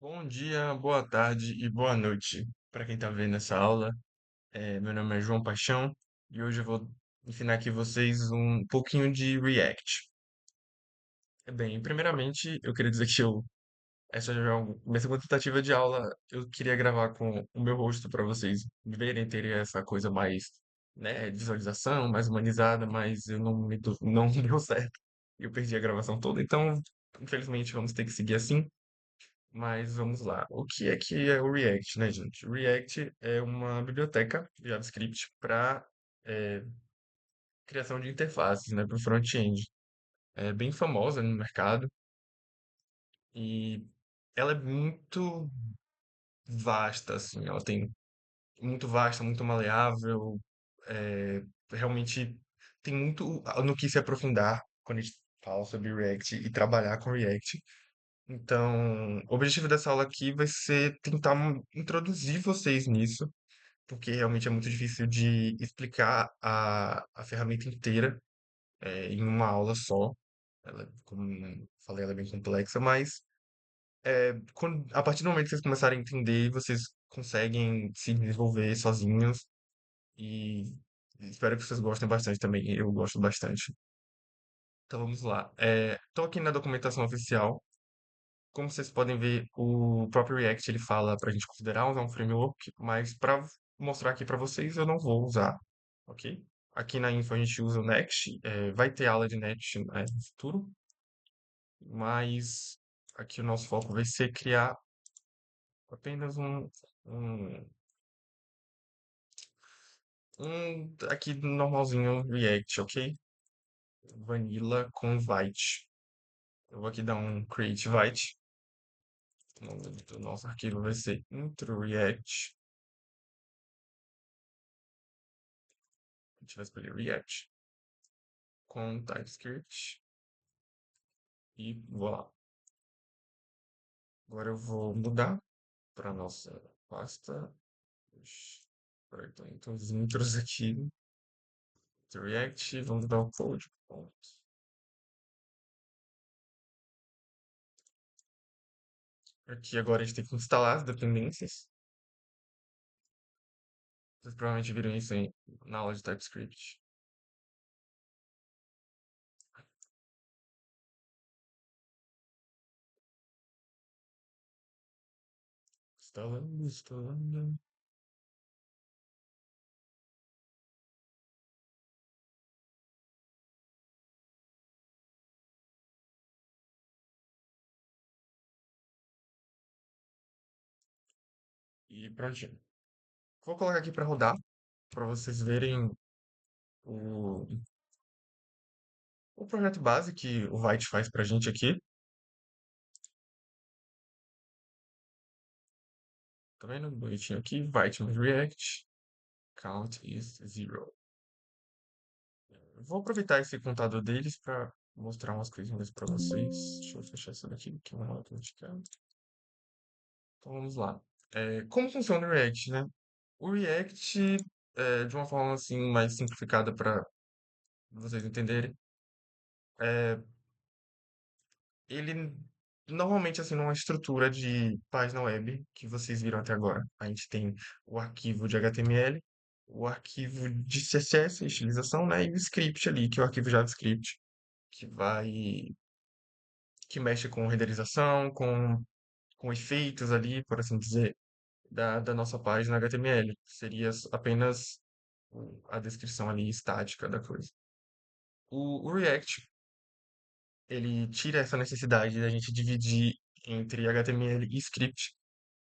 Bom dia, boa tarde e boa noite para quem está vendo essa aula. Meu nome é João Paixão e hoje eu vou ensinar aqui vocês um pouquinho de React. Bem, primeiramente eu queria dizer que essa já é minha segunda tentativa de aula. Eu queria gravar com o meu rosto para vocês verem, terem essa coisa mais, né, visualização, mais humanizada, mas eu não deu certo. Eu perdi a gravação toda, então infelizmente vamos ter que seguir assim. Mas vamos lá. O que é o React, né, gente? O React é uma biblioteca JavaScript para criação de interfaces, né, para o front-end. É bem famosa no mercado e ela é muito vasta, assim. Ela tem muito vasta, muito maleável. é, Realmente tem muito no que se aprofundar quando a gente fala sobre React e trabalhar com React. Então, o objetivo dessa aula aqui vai ser tentar introduzir vocês nisso, porque realmente é muito difícil de explicar a ferramenta inteira em uma aula só. Ela, como eu falei, ela é bem complexa, mas a partir do momento que vocês começarem a entender, vocês conseguem se desenvolver sozinhos e espero que vocês gostem bastante também. Eu gosto bastante. Então vamos lá. Estou aqui na documentação oficial. Como vocês podem ver, o próprio React ele fala para a gente considerar usar um framework, mas para mostrar aqui para vocês eu não vou usar, ok? Aqui na info a gente usa o Next, vai ter aula de Next no futuro, mas aqui o nosso foco vai ser criar apenas um, um aqui normalzinho React, ok? Vanilla com Vite. Eu vou aqui dar um create Vite. O nome do nosso arquivo vai ser intro React. A gente vai escolher React com TypeScript e voilà. Agora eu vou mudar para nossa pasta. Espera aí, então os intros aqui do React. Vamos dar o code. Pronto. Aqui agora a gente tem que instalar as dependências. Vocês provavelmente viram isso aí na aula de TypeScript. Instalando, instalando. E prontinho. Vou colocar aqui para rodar, para vocês verem o, o projeto base que o Vite faz para a gente aqui. Tá vendo? Bonitinho aqui. Vite no React. Count is zero. Vou aproveitar esse contador deles para mostrar umas coisinhas para vocês. Deixa eu fechar isso daqui, que é uma automática. Então vamos lá. Como funciona o React, né? O React, de uma forma assim mais simplificada para vocês entenderem, é, ele normalmente assim numa estrutura de página web que vocês viram até agora. A gente tem o arquivo de HTML, o arquivo de CSS, estilização, né? E o script ali, que é o arquivo JavaScript, que vai que mexe com renderização, com efeitos ali, por assim dizer, da nossa página HTML. Seria apenas a descrição ali estática da coisa. O React, ele tira essa necessidade da gente dividir entre HTML e script.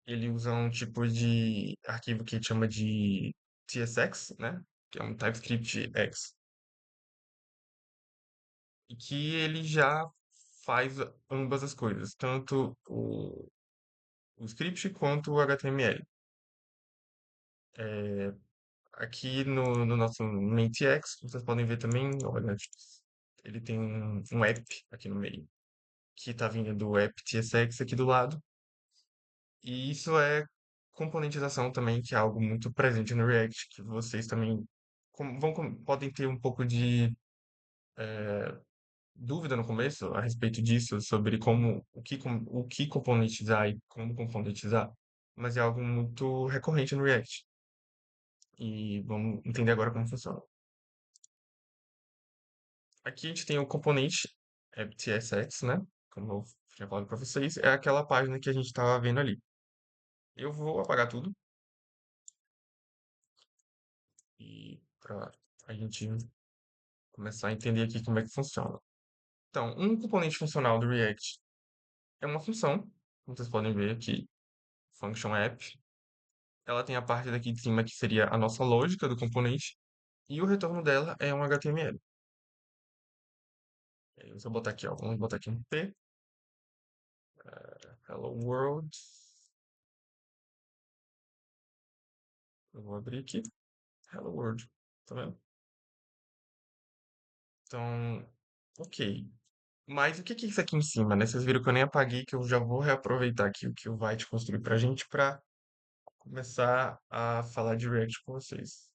Ele usa um tipo de arquivo que chama de TSX, né? Que é um TypeScript X. E que ele já faz ambas as coisas, tanto o script quanto o HTML. Aqui no nosso MainTX, vocês podem ver também, olha, ele tem um app aqui no meio, que está vindo do app TSX aqui do lado. E isso é componentização também, que é algo muito presente no React, que vocês também podem ter um pouco de dúvida no começo a respeito disso, sobre o que componentizar e como componentizar, mas é algo muito recorrente no React. E vamos entender agora como funciona. Aqui a gente tem o componente TSX, né? Como eu tinha falado para vocês, é aquela página que a gente estava vendo ali. Eu vou apagar tudo e para a gente começar a entender aqui como é que funciona. Então, um componente funcional do React é uma função, como vocês podem ver aqui, function app. Ela tem a parte daqui de cima que seria a nossa lógica do componente e o retorno dela é um HTML. Se eu botar aqui, ó, vamos botar aqui um P, hello world. Eu vou abrir aqui, hello world, tá vendo? Então, ok. Mas o que que é isso aqui em cima, né? Vocês viram que eu nem apaguei, que eu já vou reaproveitar aqui o que o Vite construiu pra gente para começar a falar de React com vocês.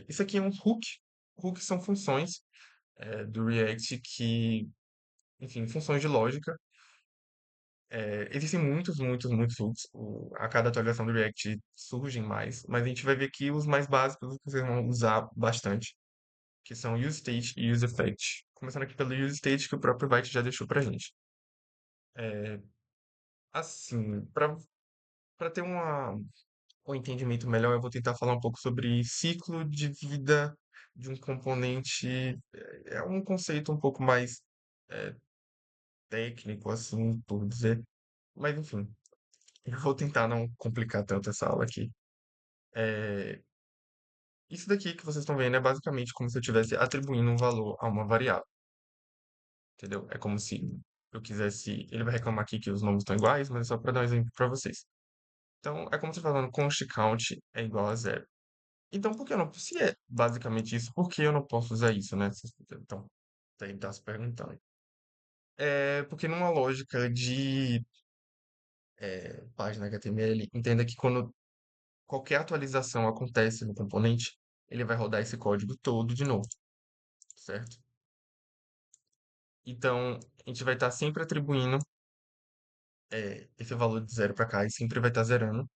Isso aqui é um hook. Hooks são funções do React que, enfim, funções de lógica. Existem muitos hooks. A cada atualização do React surgem mais, mas a gente vai ver aqui os mais básicos que vocês vão usar bastante, que são useState e useEffect. Começando aqui pelo useState que o próprio Vite já deixou pra gente. Assim, para ter um entendimento melhor, eu vou tentar falar um pouco sobre ciclo de vida de um componente. É um conceito um pouco mais é, técnico, assim, por dizer. Mas, enfim, eu vou tentar não complicar tanto essa aula aqui. É, isso daqui que vocês estão vendo é basicamente como se eu estivesse atribuindo um valor a uma variável, entendeu? É como se eu quisesse. Ele vai reclamar aqui que os nomes estão iguais, mas é só para dar um exemplo para vocês. Então, é como se falando const count é igual a zero. Então, por que eu não. Se é basicamente isso, por que eu não posso usar isso, né? Então, aí tá se perguntando. É porque numa lógica de página HTML, entenda que quando qualquer atualização acontece no componente, ele vai rodar esse código todo de novo, certo? Então, a gente vai estar sempre atribuindo esse valor de zero para cá e sempre vai estar zerando.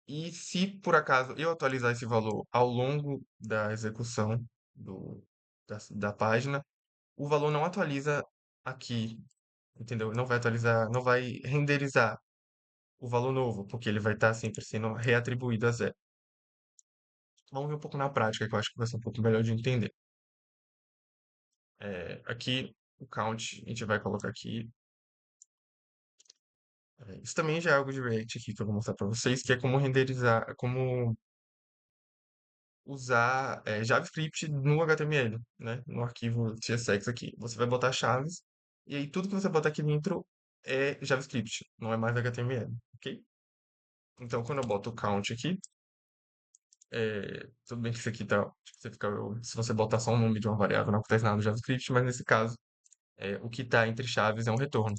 E se por acaso eu atualizar esse valor ao longo da execução da página, o valor não atualiza aqui, entendeu? Não vai atualizar, não vai renderizar o valor novo, porque ele vai estar sempre sendo reatribuído a zero. Vamos ver um pouco na prática, que eu acho que vai ser um pouco melhor de entender. Aqui, o count, a gente vai colocar aqui. Isso também já é algo de React aqui que eu vou mostrar para vocês, que é como renderizar, como usar JavaScript no HTML, né? No arquivo CSX aqui. Você vai botar chaves, e aí tudo que você botar aqui dentro é JavaScript, não é mais HTML, ok? Então, quando eu boto o count aqui, tudo bem que isso aqui tá, tipo, se você botar só o nome de uma variável, não acontece nada no JavaScript, mas nesse caso, o que está entre chaves é um retorno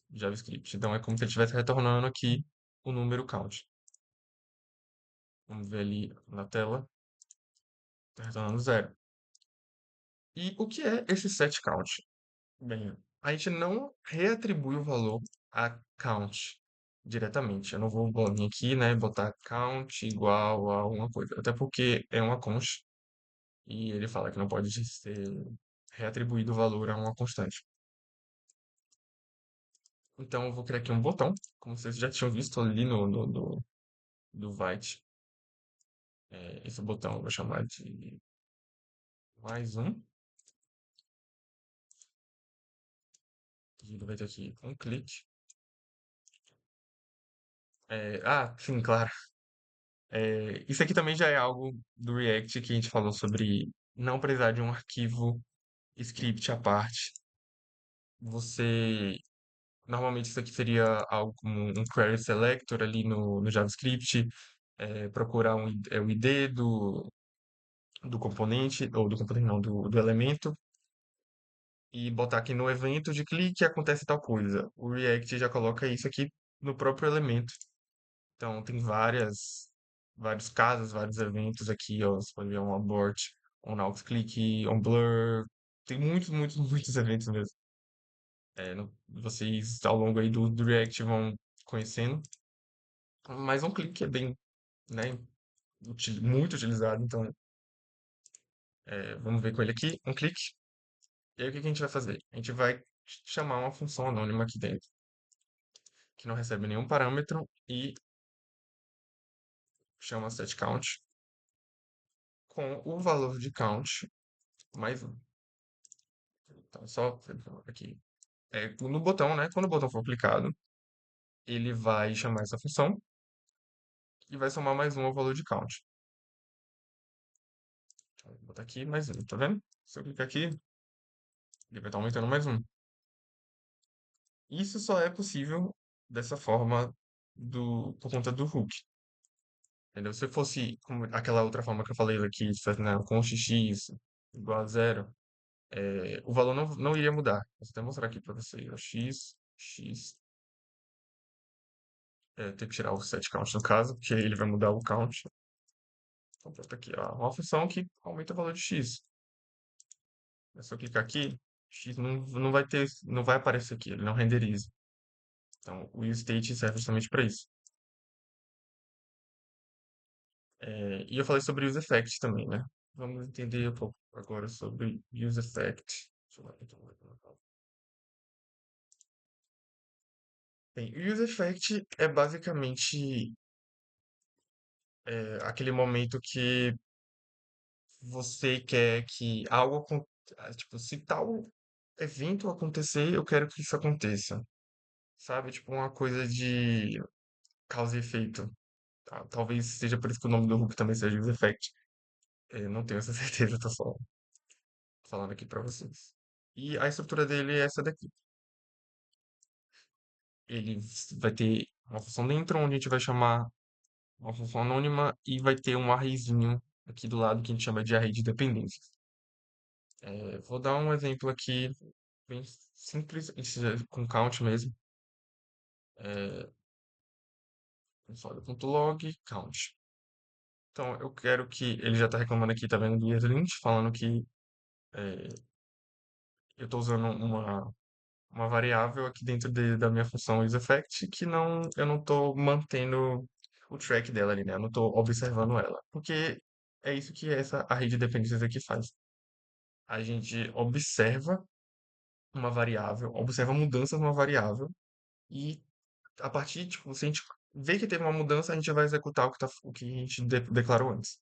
de JavaScript. Então, é como se ele estivesse retornando aqui o número count. Vamos ver ali na tela, está retornando zero. E o que é esse set count? Bem, a gente não reatribui o valor a count diretamente. Eu não vou vir aqui, né, botar count igual a uma coisa, até porque é uma const e ele fala que não pode ser reatribuído o valor a uma constante. Então eu vou criar aqui um botão, como vocês já tinham visto ali do Vite. Esse botão eu vou chamar de mais um. E ele vai ter aqui um clique. Sim, claro. Isso aqui também já é algo do React que a gente falou sobre não precisar de um arquivo script à parte. Você normalmente isso aqui seria algo como um query selector ali no JavaScript, procurar o ID do componente, ou do componente não, do elemento, e botar aqui no evento de clique acontece tal coisa. O React já coloca isso aqui no próprio elemento. Então tem vários casos, vários eventos aqui, ó. Você pode ver um abort, um out click, um blur. tem muitos, muitos, muitos eventos mesmo. Vocês ao longo aí do React vão conhecendo, mas um clique é bem, né, muito utilizado, então vamos ver com ele aqui, um clique. E aí o que que a gente vai fazer? A gente vai chamar uma função anônima aqui dentro, que não recebe nenhum parâmetro e chama setCount com o valor de count mais um. Então, só aqui. No botão, né? Quando o botão for clicado, ele vai chamar essa função e vai somar mais um ao valor de count. Então, vou botar aqui mais um, tá vendo? Se eu clicar aqui, ele vai estar aumentando mais um. Isso só é possível dessa forma por conta do hook. Entendeu? Se fosse como aquela outra forma que eu falei aqui, né, com x igual a zero, o valor não iria mudar. Vou até mostrar aqui para vocês. X, tem que tirar o set count no caso, porque ele vai mudar o count. Então, pronto, aqui, ó, uma função que aumenta o valor de x. Se eu clicar aqui, x não vai ter, não vai aparecer aqui, ele não renderiza. Então, o useState serve justamente para isso. E eu falei sobre useEffect também, né? Vamos entender um pouco agora sobre useEffect. Deixa eu ver aqui, bem, o useEffect é basicamente aquele momento que você quer que algo tipo, se tal evento acontecer, eu quero que isso aconteça. Sabe? Tipo, uma coisa de causa e efeito. Tá? Talvez seja por isso que o nome do Hulk também seja Use Effect. Não tenho essa certeza, tô só falando aqui pra vocês. E a estrutura dele é essa daqui. Ele vai ter uma função dentro onde a gente vai chamar uma função anônima e vai ter um arrayzinho aqui do lado que a gente chama de array de dependências. Vou dar um exemplo aqui bem simples, com count mesmo. É, console.log count. Então, eu quero que. Ele já está reclamando aqui, tá vendo do ESLint, falando que é, eu estou usando uma variável aqui dentro da minha função isEffect que eu não estou mantendo o track dela ali, né? Eu não estou observando ela. Porque é isso que essa array de dependências aqui faz. A gente observa uma variável, observa mudanças numa variável e a partir, tipo, se a gente vê que teve uma mudança, a gente vai executar o que a gente declarou antes.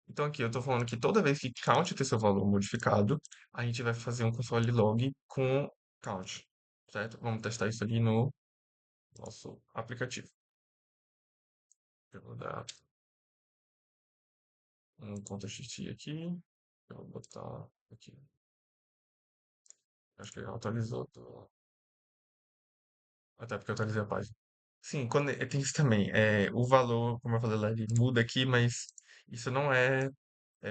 Então aqui eu estou falando que toda vez que count ter seu valor modificado, a gente vai fazer um console log com count, certo? Vamos testar isso ali no nosso aplicativo. Eu vou dar um Ctrl+X aqui. Eu vou botar aqui. Acho que ele atualizou. Até porque eu atualizei a página. Sim, tem isso também. O valor, como eu falei lá, ele muda aqui, mas isso não é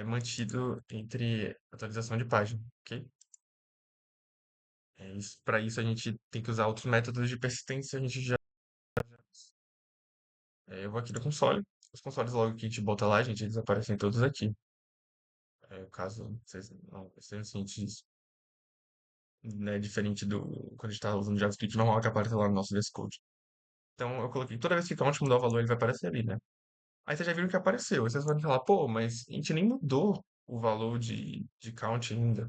mantido entre atualização de página, ok? Para isso a gente tem que usar outros métodos de persistência, a gente já. Eu vou aqui no console. Os consoles logo que a gente bota lá, gente, eles aparecem todos aqui. Caso vocês não estejam cientes disso. Né, diferente do quando a gente está usando JavaScript normal que aparece lá no nosso VS Code. Então eu coloquei, toda vez que count mudar o valor, ele vai aparecer ali, né? Aí vocês já viram que apareceu. Aí vocês vão falar, pô, mas a gente nem mudou o valor de count ainda.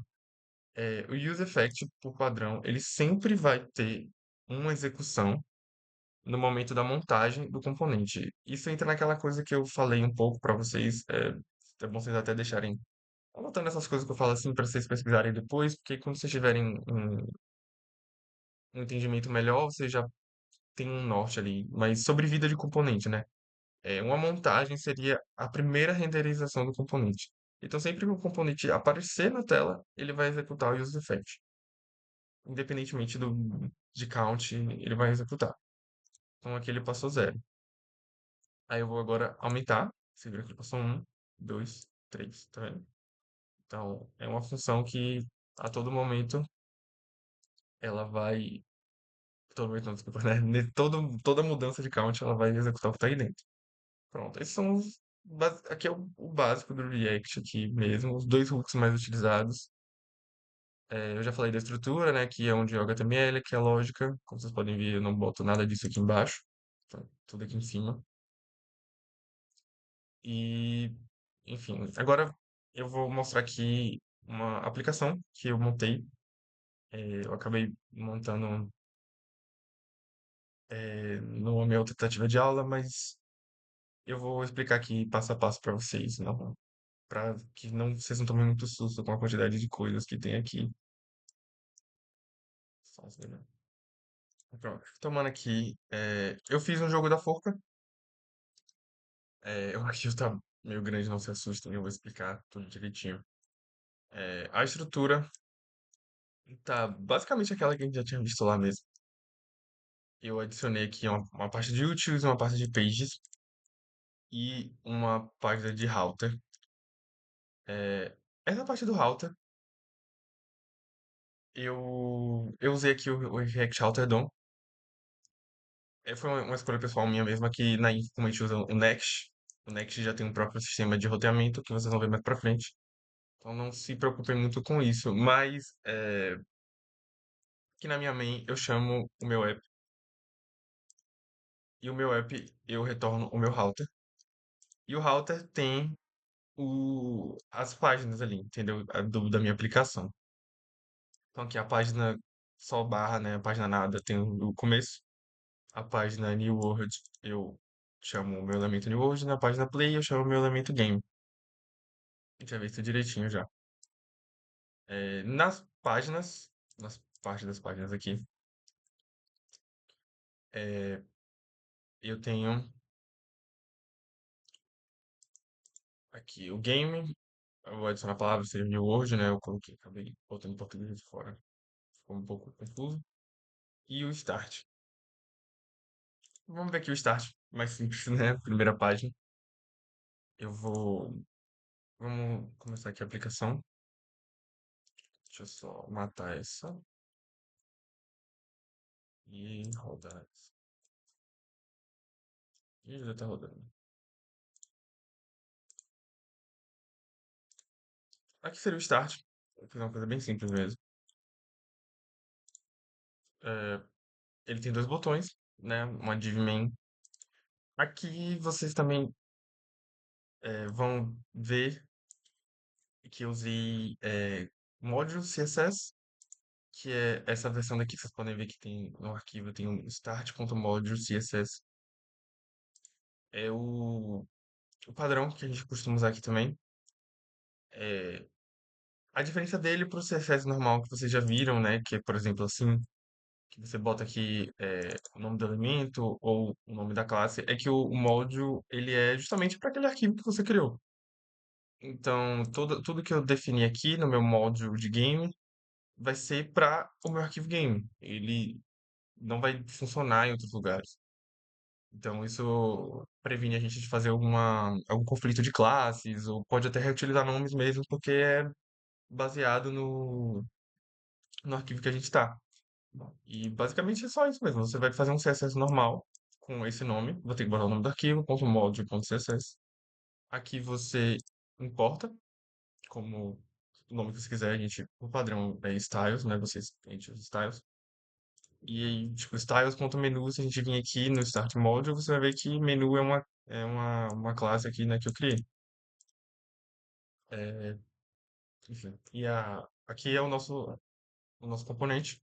O useEffect, por padrão, ele sempre vai ter uma execução no momento da montagem do componente. Isso entra naquela coisa que eu falei um pouco para vocês. É bom vocês até deixarem anotando essas coisas que eu falo assim para vocês pesquisarem depois, porque quando vocês tiverem um entendimento melhor, vocês já têm um norte ali. Mas sobre vida de componente, né? Uma montagem seria a primeira renderização do componente. Então, sempre que o componente aparecer na tela, ele vai executar o useEffect. Independentemente de count, ele vai executar. Então, aqui ele passou zero. Aí eu vou agora aumentar. Você viu que ele passou um, dois, três, tá vendo? Então, é uma função que a todo momento ela vai. Todo momento, não, desculpa, né? Toda mudança de count ela vai executar o que está aí dentro. Pronto, esses são aqui é o básico do React aqui mesmo, os dois hooks mais utilizados. Eu já falei da estrutura, né, que é onde é o HTML, que é a lógica. Como vocês podem ver, eu não boto nada disso aqui embaixo. Tá tudo aqui em cima. E, enfim, agora eu vou mostrar aqui uma aplicação que eu montei. Eu acabei montando numa minha outra tentativa de aula, mas eu vou explicar aqui passo a passo para vocês, não, para que não vocês não tomem muito susto com a quantidade de coisas que tem aqui. Só um segundo. Pronto, tomando aqui, eu fiz um jogo da forca. O arquivo tá meio grande, não se assustem, eu vou explicar tudo direitinho. A estrutura tá basicamente aquela que a gente já tinha visto lá mesmo. Eu adicionei aqui uma parte de utils, uma parte de pages e uma página de router. Essa parte do router, eu usei aqui o React Router DOM. Foi uma escolha pessoal minha mesma, que na Info, como a gente usa o Next, o Next já tem um próprio sistema de roteamento que vocês vão ver mais pra frente. Então não se preocupem muito com isso. Mas aqui na minha main eu chamo o meu app. E o meu app eu retorno o meu router. E o router tem as páginas ali, entendeu? Da minha aplicação. Então aqui a página só barra, né? A página nada tem o começo. A página New World eu chamo o meu elemento New World. Na página Play eu chamo o meu elemento Game. A gente já vê isso direitinho já. Nas partes das páginas aqui, é, eu tenho aqui o game. Eu vou adicionar a palavra, seria New World, né? Eu coloquei, acabei botando em português de fora. Ficou um pouco confuso. E o Start. Vamos ver aqui o Start, mais simples, né? Primeira página. Eu vou. Vamos começar aqui a aplicação. Deixa eu só matar essa e rodar essa. E já tá rodando. Aqui seria o Start. Vou fazer uma coisa bem simples mesmo. É, ele tem dois botões, né? Uma div main. Aqui vocês também vão ver que eu usei módulo CSS, que é essa versão daqui. Vocês podem ver que tem no arquivo tem um start.module CSS. É o padrão que a gente costuma usar aqui também. É, a diferença dele para o CSS normal que vocês já viram, né? Que é, por exemplo, assim, que você bota aqui o nome do elemento ou o nome da classe, é que o module ele é justamente para aquele arquivo que você criou. Então, tudo que eu defini aqui no meu module de game vai ser para o meu arquivo game. Ele não vai funcionar em outros lugares. Então, isso previne a gente de fazer algum conflito de classes, ou pode até reutilizar nomes mesmo, porque é baseado no arquivo que a gente está. E basicamente é só isso mesmo. Você vai fazer um CSS normal com esse nome. Vou ter que botar o nome do arquivo, ponto .mod, ponto .css. Aqui você importa como o nome que você quiser. O padrão é styles, né? A gente usa styles. E aí, tipo, styles.menu, se a gente vir aqui no Start Module, você vai ver que menu é uma classe aqui, né, que eu criei. É, enfim. Aqui é o nosso componente,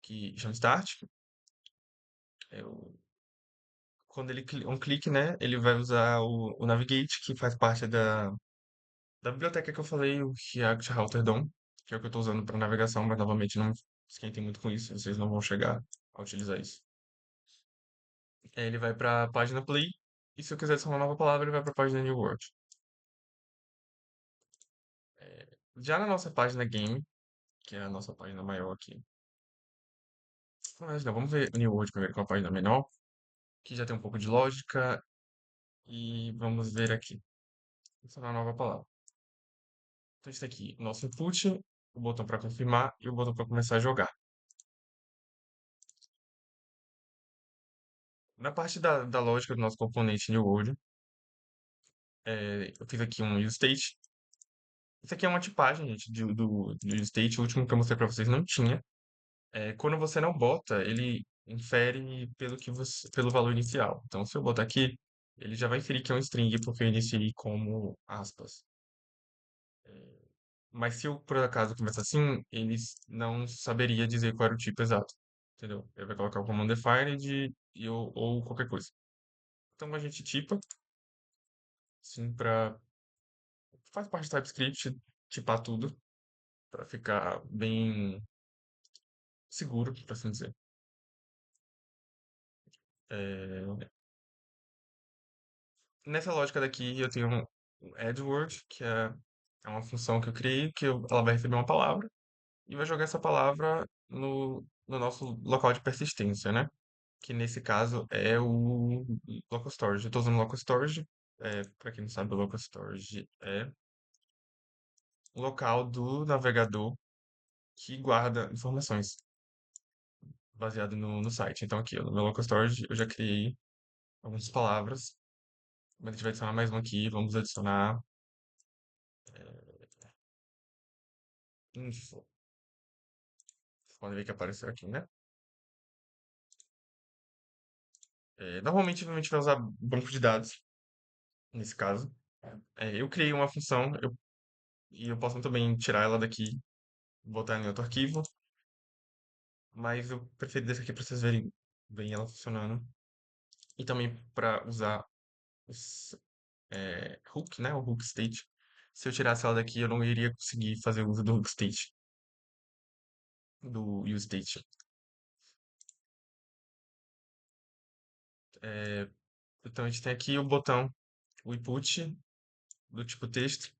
que chama Start. É quando um clique, né, ele vai usar o Navigate, que faz parte da biblioteca que eu falei, o React Router DOM, que é o que eu estou usando para navegação, mas novamente não esquentem muito com isso, vocês não vão chegar a utilizar isso. Aí ele vai para a página Play, e se eu quiser adicionar uma nova palavra, ele vai para a página New World. Já na nossa página Game, que é a nossa página maior aqui, mas não, vamos ver o New World primeiro com a página menor, que já tem um pouco de lógica, e vamos ver aqui. Adicionar uma nova palavra. Então, isso aqui, o nosso input, o botão para confirmar e o botão para começar a jogar. Na parte da lógica do nosso componente New World, eu fiz aqui um use state, Isso aqui é uma tipagem, gente, do state. O último que eu mostrei para vocês não tinha. Quando você não bota, ele infere pelo valor inicial. Então, se eu botar aqui, ele já vai inferir que é um string porque eu iniciei como aspas. Mas se eu, por acaso, começar assim, ele não saberia dizer qual era o tipo exato. Entendeu? Ele vai colocar como undefined ou qualquer coisa. Então, a gente tipa, assim, faz parte do TypeScript, tipar tudo, para ficar bem seguro, por assim dizer. É, Nessa lógica daqui, eu tenho um AdWord, que é uma função que eu criei, ela vai receber uma palavra e vai jogar essa palavra no nosso local de persistência, né? Que nesse caso é o local storage. Eu estou usando o local storage. Para quem não sabe, o local storage é o local do navegador que guarda informações baseado no site. Então aqui, no meu local storage, eu já criei algumas palavras, mas a gente vai adicionar mais uma aqui. Vamos adicionar info. Vocês podem ver que apareceu aqui, né? Normalmente a gente vai usar banco de dados, nesse caso. Eu criei uma função e eu posso também tirar ela daqui, botar em outro arquivo, mas eu preferi deixar aqui para vocês verem bem ela funcionando. E também para usar os hook, né? O hook state. Se eu tirasse ela daqui, eu não iria conseguir fazer uso do hook state, do use state. É, então a gente tem aqui o botão, o input do tipo texto.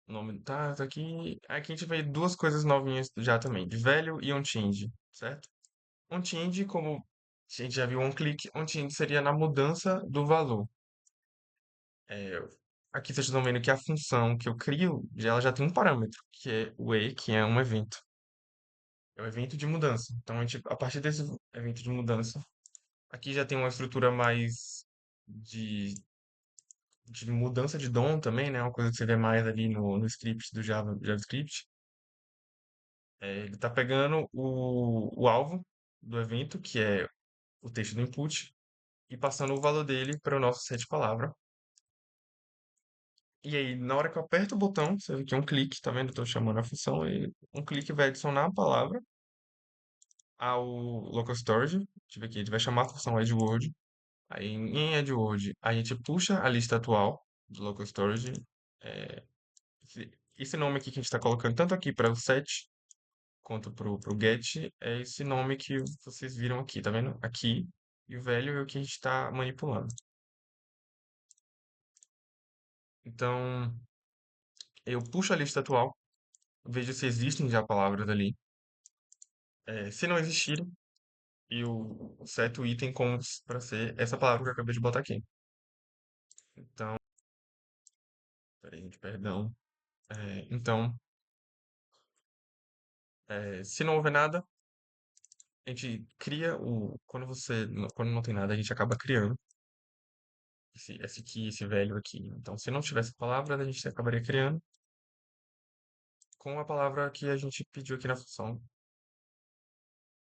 O nome tá aqui. Aqui a gente vê duas coisas novinhas já também, de velho e on-change, certo? On-change, como a gente já viu um clique, on-change seria na mudança do valor. É, Aqui vocês estão vendo que a função que eu crio, ela já tem um parâmetro, que é o e, que é um evento. É um evento de mudança. Então, a partir desse evento de mudança, aqui já tem uma estrutura mais de, de mudança de DOM também, né? Uma coisa que você vê mais ali no script do JavaScript. Ele está pegando o alvo do evento, que é o texto do input, e passando o valor dele para o nosso set palavra. E aí, na hora que eu aperto o botão, você vê que é um clique, tá vendo? Estou chamando a função e um clique vai adicionar a palavra ao local storage. Deixa eu ver aqui, ele vai chamar a função AdWord. Aí em AdWord, a gente puxa a lista atual do local storage. É, esse nome aqui que a gente está colocando tanto aqui para o set quanto para o get é esse nome que vocês viram aqui, tá vendo? Aqui. E o velho é o que a gente está manipulando. Então, eu puxo a lista atual, vejo se existem já palavras ali. Se não existirem, eu seto o item como para ser essa palavra que eu acabei de botar aqui. Então, peraí, gente, perdão. Então, se não houver nada, a gente cria quando não tem nada, a gente acaba criando esse aqui, esse velho aqui. Então, se não tivesse palavra, a gente acabaria criando com a palavra que a gente pediu aqui na função.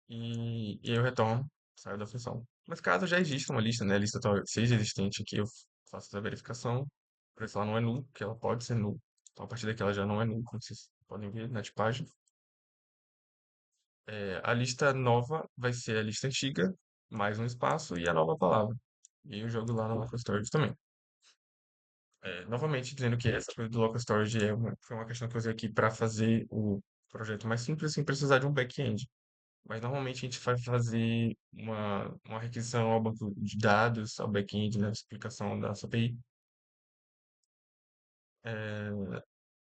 E eu retorno, saio da função. Mas caso já exista uma lista, né? A lista seja existente aqui, eu faço essa verificação para ver se ela não é null, porque ela pode ser null. Então, a partir daqui ela já não é null, como vocês podem ver na tipagem. A lista nova vai ser a lista antiga, mais um espaço e a nova palavra. E aí eu jogo lá no local storage também. Novamente, dizendo que essa coisa do local storage foi uma questão que eu usei aqui para fazer o projeto mais simples, sem precisar de um back-end. Mas normalmente a gente vai fazer uma requisição ao banco de dados, ao back-end, né, explicação da nossa API.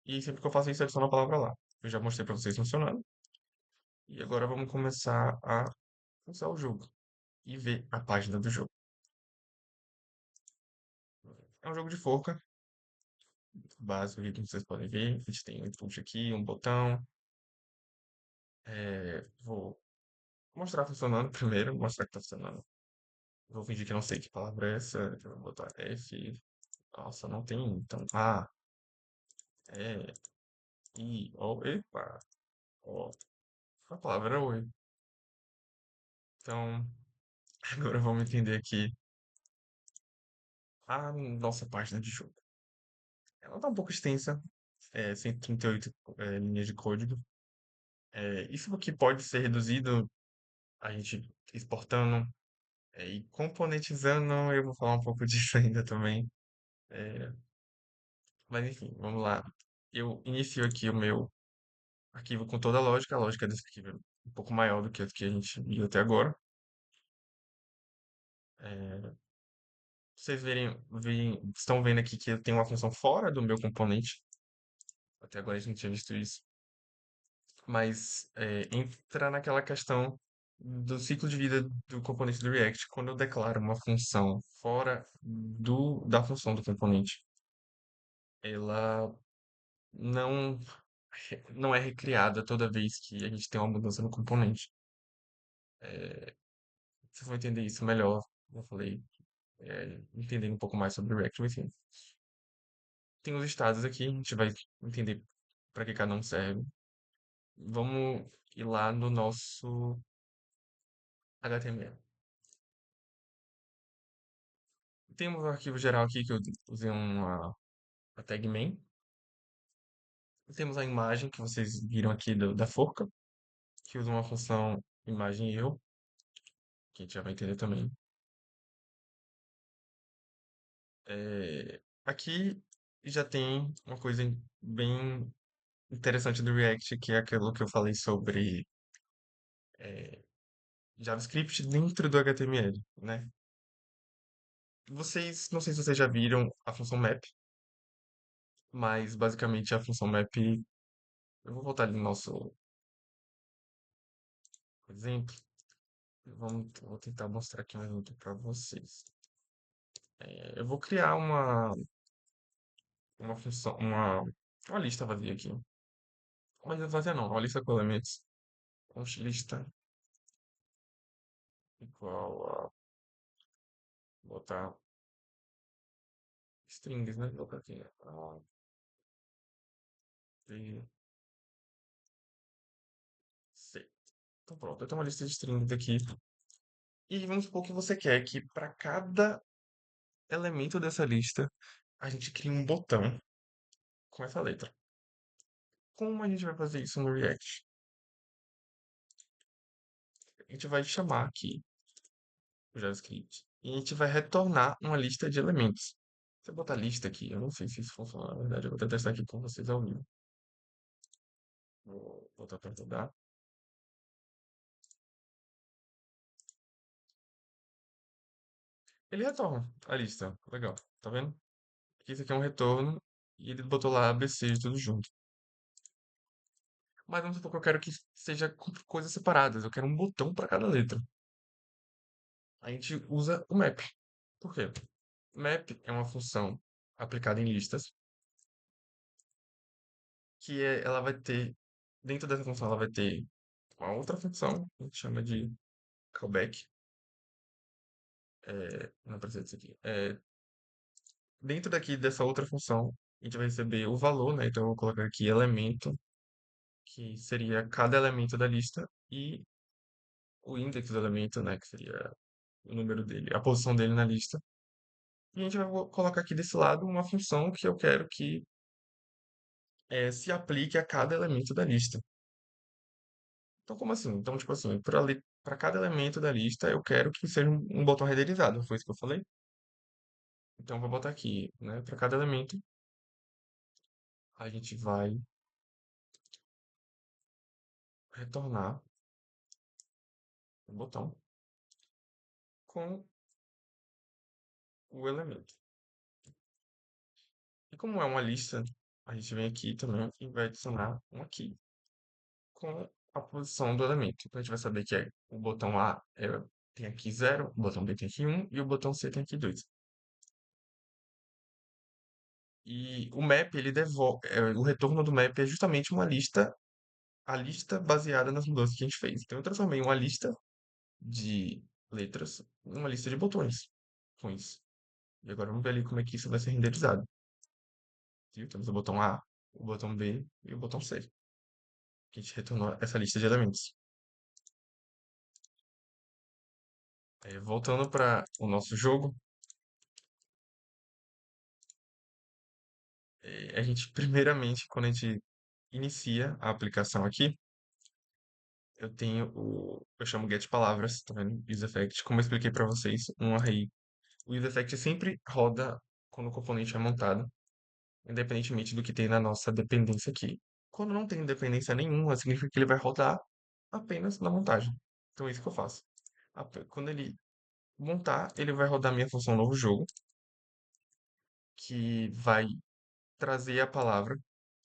E sempre que eu faço isso, eu adiciono a palavra lá. Eu já mostrei para vocês funcionando. E agora vamos começar a usar o jogo e ver a página do jogo. É um jogo de forca, básico, aqui, como vocês podem ver. A gente tem um input aqui, um botão. Vou mostrar funcionando primeiro, mostrar que está funcionando. Vou fingir que não sei que palavra é essa. Eu vou botar F. Nossa, não tem. Então, É, epa, ó, a palavra é oi. Então, agora vamos entender aqui a nossa página de jogo. Ela tá um pouco extensa, 138 linhas de código. Isso aqui pode ser reduzido a gente exportando e componentizando. Eu vou falar um pouco disso ainda também. É, mas enfim, vamos lá. Eu inicio aqui o meu arquivo com toda a lógica desse arquivo é um pouco maior do que a que a gente viu até agora. É, vocês estão vendo aqui que eu tenho uma função fora do meu componente. Até agora a gente tinha visto isso. Mas entra naquela questão do ciclo de vida do componente do React. Quando eu declaro uma função fora da função do componente, ela não, não é recriada toda vez que a gente tem uma mudança no componente. Vocês vão entender isso melhor, como eu falei, entendendo um pouco mais sobre o React. Mas, enfim, tem os estados aqui, a gente vai entender para que cada um serve. Vamos ir lá no nosso HTML. Temos um arquivo geral aqui que eu usei a tag main. Temos a imagem que vocês viram aqui da forca, que usa uma função imagem erro, que a gente já vai entender também. Aqui já tem uma coisa bem interessante do React, que é aquilo que eu falei sobre JavaScript dentro do HTML, né? Não sei se vocês já viram a função map, mas basicamente a função map, eu vou voltar ali no nosso exemplo. Vou tentar mostrar aqui um exemplo para vocês. Eu vou criar uma função, uma lista vazia aqui. Mas vazia não, uma lista com elementos. Vamos lista igual a botar strings, né? Vou botar aqui. B, C. Então pronto, eu tenho uma lista de strings aqui. E vamos supor que você quer que para cada elemento dessa lista a gente crie um botão com essa letra. Como a gente vai fazer isso no React? A gente vai chamar aqui o JavaScript e a gente vai retornar uma lista de elementos. Se eu botar lista aqui, eu não sei se isso funciona, na verdade, eu vou tentar testar aqui com vocês ao vivo. Vou botar para rodar. Ele retorna a lista. Legal, tá vendo? Aqui isso aqui é um retorno e ele botou lá ABC tudo junto. Mas vamos supor que eu quero que seja com coisas separadas. Eu quero um botão para cada letra. A gente usa o map. Por quê? Map é uma função aplicada em listas ela vai ter, dentro dessa função, ela vai ter uma outra função, que a gente chama de callback. Não precisa disso aqui. Dentro daqui dessa outra função, a gente vai receber o valor, né? Então eu vou colocar aqui elemento, que seria cada elemento da lista, e o index do elemento, né? Que seria o número dele, a posição dele na lista. E a gente vai colocar aqui desse lado uma função que eu quero que se aplique a cada elemento da lista. Então, como assim? Então, tipo assim, para cada elemento da lista, eu quero que seja um botão renderizado. Foi isso que eu falei? Então, eu vou botar aqui, né? Para cada elemento, a gente vai retornar o botão com o elemento. E como é uma lista, a gente vem aqui também e vai adicionar um aqui com a posição do elemento. Então, a gente vai saber que o botão A tem aqui 0, o botão B tem aqui 1 e o botão C tem aqui 2. E o map, ele devolve, o retorno do map é justamente a lista baseada nas mudanças que a gente fez. Então, eu transformei uma lista de letras em uma lista de botões com isso. E agora vamos ver ali como é que isso vai ser renderizado. Viu? Temos o botão A, o botão B e o botão C, que a gente retornou essa lista de elementos. Voltando para o nosso jogo, a gente, primeiramente, quando a gente inicia a aplicação aqui, eu chamo get palavras, tá vendo? UseEffect, como eu expliquei para vocês, um array. O UseEffect sempre roda quando o componente é montado, independentemente do que tem na nossa dependência aqui. Quando não tem dependência nenhuma, significa que ele vai rodar apenas na montagem. Então é isso que eu faço. Quando ele montar, ele vai rodar minha função novo jogo, que vai trazer a palavra,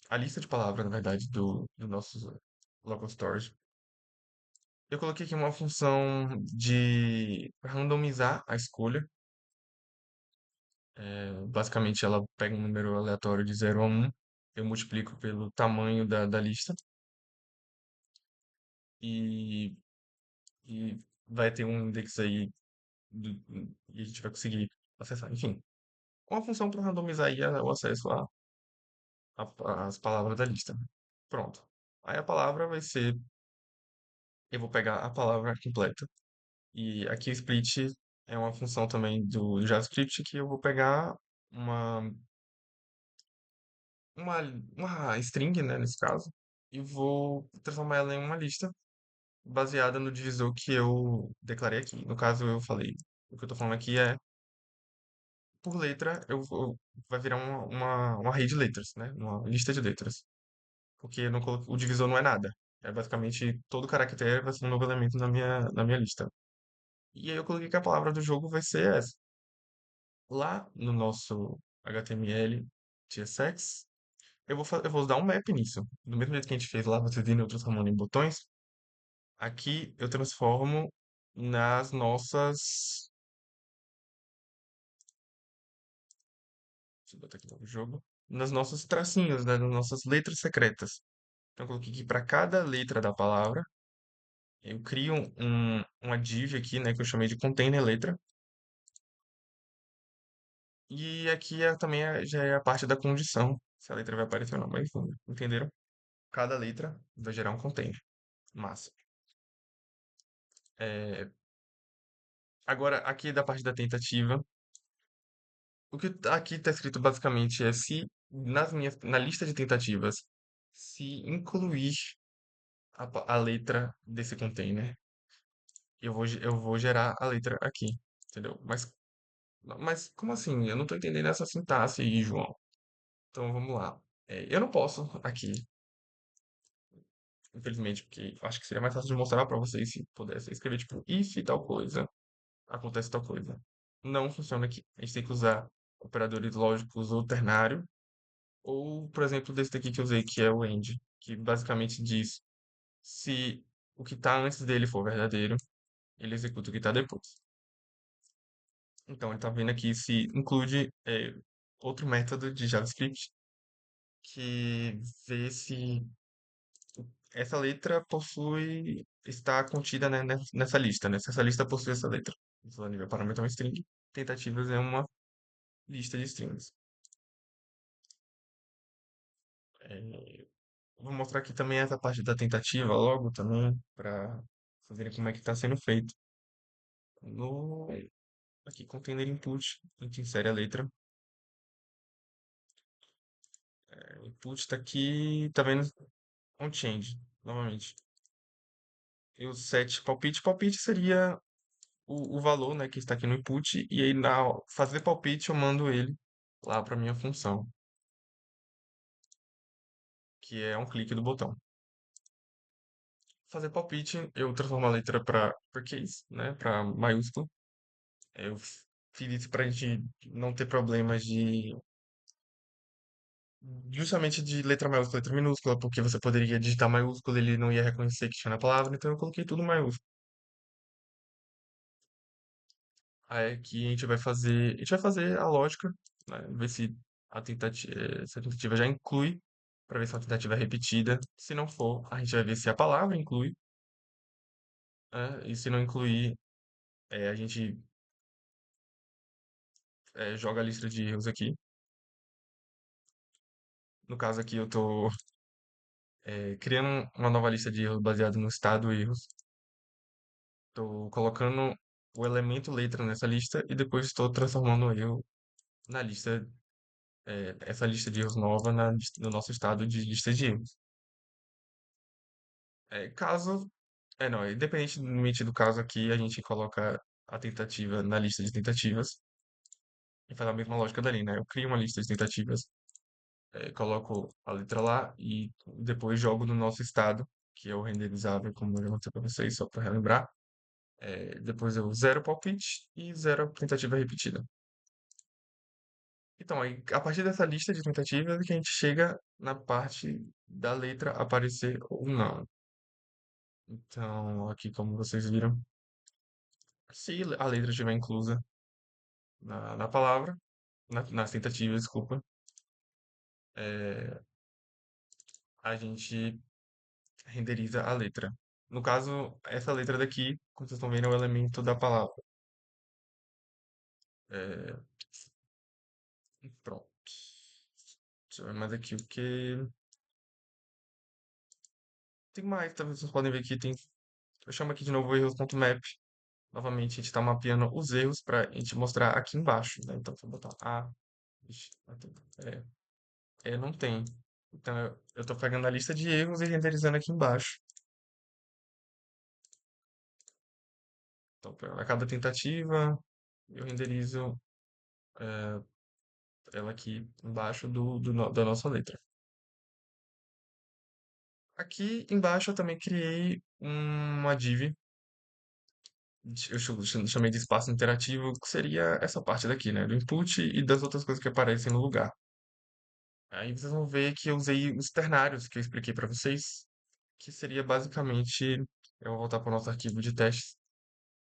a lista de palavras, na verdade, do nosso local storage. Eu coloquei aqui uma função de randomizar a escolha. Basicamente, ela pega um número aleatório de 0 a 1, eu multiplico pelo tamanho da lista e, e vai ter um index aí do- e a gente vai conseguir acessar. Enfim, uma função para randomizar aí o acesso às palavras da lista. Pronto. Aí a palavra vai ser, eu vou pegar a palavra completa. E aqui o split é uma função também do JavaScript que eu vou pegar uma, uma, uma string, né, nesse caso, e vou transformar ela em uma lista baseada no divisor que eu declarei aqui. No caso, eu falei, o que eu tô falando aqui é, por letra, vai virar uma array de letras, né? Uma lista de letras. Porque eu não o divisor não é nada. É basicamente todo caractere vai ser um novo elemento na minha lista. E aí eu coloquei que a palavra do jogo vai ser essa. Lá no nosso HTML TSX, eu vou dar um map nisso. Do mesmo jeito que a gente fez lá, vocês viram transformando em botões, aqui eu transformo nas nossas. Deixa eu botar aqui no jogo. Nas nossas tracinhos, né? Nas nossas letras secretas. Então eu coloquei aqui para cada letra da palavra, eu crio uma div aqui, né? Que eu chamei de container letra. E aqui também já é a parte da condição, se a letra vai aparecer ou não. Mas enfim, entenderam? Cada letra vai gerar um container. Massa. É, agora, aqui da parte da tentativa, o que aqui está escrito basicamente é se na lista de tentativas, se incluir a letra desse container, eu vou gerar a letra aqui, entendeu? Mas como assim? Eu não estou entendendo essa sintaxe aí, João. Então vamos lá. Eu não posso aqui, infelizmente, porque eu acho que seria mais fácil de mostrar para vocês se pudesse escrever tipo if tal coisa, acontece tal coisa. Não funciona aqui. A gente tem que usar operadores lógicos ou ternário, ou, por exemplo, desse daqui que eu usei, que é o end, que basicamente diz se o que está antes dele for verdadeiro, ele executa o que está depois. Então, ele está vendo aqui se include outro método de JavaScript que vê se essa letra está contida, né, nessa lista, né? Se essa lista possui essa letra. O nível parâmetro é uma string, tentativas é uma lista de strings. É, vou mostrar aqui também essa parte da tentativa logo também, para verem como é que está sendo feito. No, aqui, container input, a gente insere a letra. O input está aqui, tá vendo? On change, novamente. E o set palpite, palpite seria o valor, né, que está aqui no input, e aí na fazer palpite eu mando ele lá para minha função, que é um clique do botão. Fazer palpite, eu transformo a letra para uppercase, né, para maiúsculo. Eu fiz isso para a gente não ter problemas de justamente de letra maiúscula, letra minúscula, porque você poderia digitar maiúsculo, e ele não ia reconhecer que tinha na palavra, então eu coloquei tudo maiúsculo. Aí aqui a gente vai fazer a lógica, né? Ver se a tentativa já inclui, para ver se a tentativa é repetida. Se não for, a gente vai ver se a palavra inclui, né? E se não incluir, a gente joga a lista de erros aqui. No caso aqui, eu tô criando uma nova lista de erros baseada no estado erros. Tô colocando o elemento letra nessa lista e depois estou transformando o erro na lista, essa lista de erros nova no nosso estado de lista de erros. Caso, não, independentemente do caso aqui, a gente coloca a tentativa na lista de tentativas e faz a mesma lógica dali, né? Eu crio uma lista de tentativas, coloco a letra lá e depois jogo no nosso estado, que é o renderizável, como eu já mostrei para vocês, só para relembrar. Depois eu zero palpite e zero tentativa repetida. Então, aí, a partir dessa lista de tentativas é que a gente chega na parte da letra aparecer ou não. Então, aqui como vocês viram, se a letra estiver inclusa na palavra, nas tentativas, desculpa, é, a gente renderiza a letra. No caso, essa letra daqui, como vocês estão vendo, é o elemento da palavra. É, pronto. Deixa eu ver mais aqui o que. Tem mais, talvez vocês podem ver aqui. Eu chamo aqui de novo erros.map. Novamente, a gente está mapeando os erros para a gente mostrar aqui embaixo, né? Então, se eu botar A, ixi, não tem. Então, eu estou pegando a lista de erros e renderizando aqui embaixo. Então, a cada tentativa, eu renderizo ela aqui embaixo da nossa letra. Aqui embaixo eu também criei uma div, chamei de espaço interativo, que seria essa parte daqui, né? Do input e das outras coisas que aparecem no lugar. Aí vocês vão ver que eu usei os ternários que eu expliquei para vocês, que seria basicamente, eu vou voltar para o nosso arquivo de testes,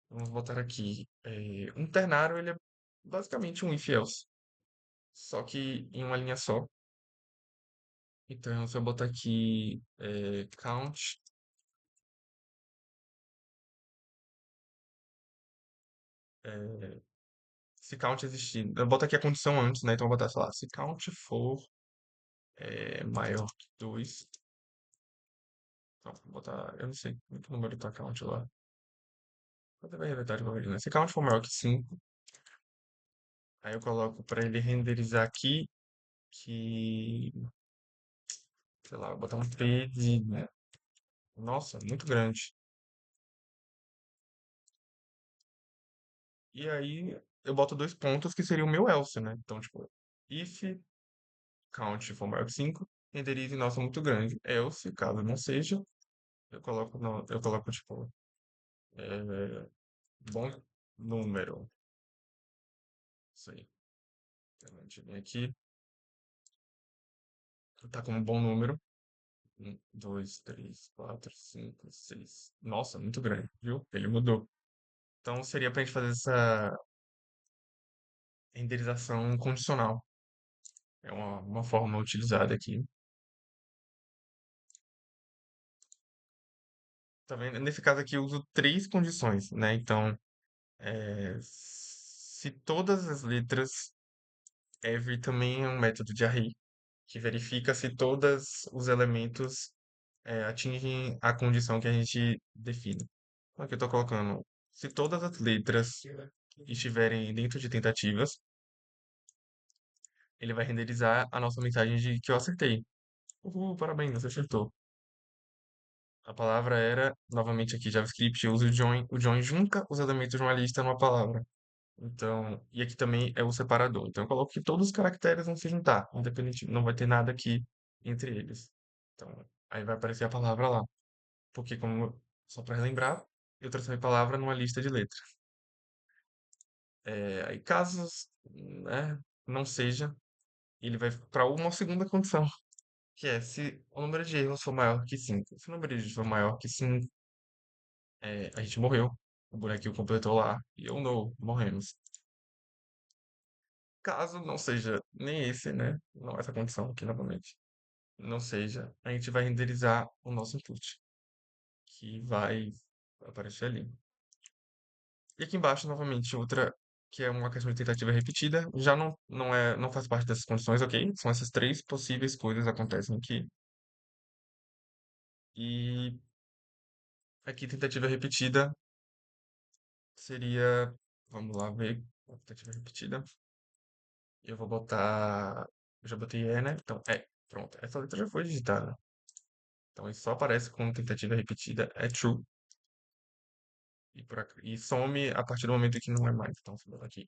vamos botar aqui, um ternário ele é basicamente um if-else, só que em uma linha só. Então, se eu botar aqui count, é, se count existir, eu boto aqui a condição antes, né? Então, eu vou botar, sei lá, se count for maior que 2, então, vou botar, eu não sei que número tá count lá. Vou dar verdade, né? Se count for maior que 5, aí eu coloco para ele renderizar aqui que, sei lá, vou botar um P de, né? Nossa, muito grande. E aí eu boto dois pontos que seria o meu else, né? Então, tipo, if count for maior que 5, renderize, nossa, muito grande. Else, caso não seja, eu coloco tipo, é, bom número. Isso aí. Então, a gente vem aqui, tá como bom número. Um, dois, três, quatro, cinco, seis. Nossa, muito grande, viu? Ele mudou. Então seria pra gente fazer essa renderização condicional. É uma forma utilizada aqui. Tá vendo? Nesse caso aqui eu uso três condições, né? Então, se todas as letras, every também é um método de array, que verifica se todos os elementos atingem a condição que a gente define. Então aqui eu estou colocando, se todas as letras estiverem dentro de tentativas, ele vai renderizar a nossa mensagem de que eu acertei. Uhul, parabéns, você acertou. A palavra era, novamente aqui, JavaScript, eu uso o join. O join junta os elementos de uma lista numa palavra. Então, e aqui também é o separador. Então, eu coloco que todos os caracteres vão se juntar, independente, não vai ter nada aqui entre eles. Então, aí vai aparecer a palavra lá. Porque, só para relembrar, eu transformei palavra numa lista de letras. Aí, caso, né, não seja, ele vai para uma segunda condição, que é se o número de erros for maior que 5. Se o número de erros for maior que 5, a gente morreu. O bonequinho completou lá. E eu não, morremos. Caso não seja nem esse, né? Não essa condição aqui novamente. Não seja, a gente vai renderizar o nosso input, que vai aparecer ali. E aqui embaixo, novamente, outra. que é uma questão de tentativa repetida, já não faz parte dessas condições, ok? São essas três possíveis coisas que acontecem aqui. E aqui tentativa repetida seria, vamos lá ver, tentativa repetida. Eu vou botar, eu já botei né? Então, pronto, essa letra já foi digitada. Então, isso só aparece como tentativa repetida, é true. E some a partir do momento que não é mais. Então, se botar aqui,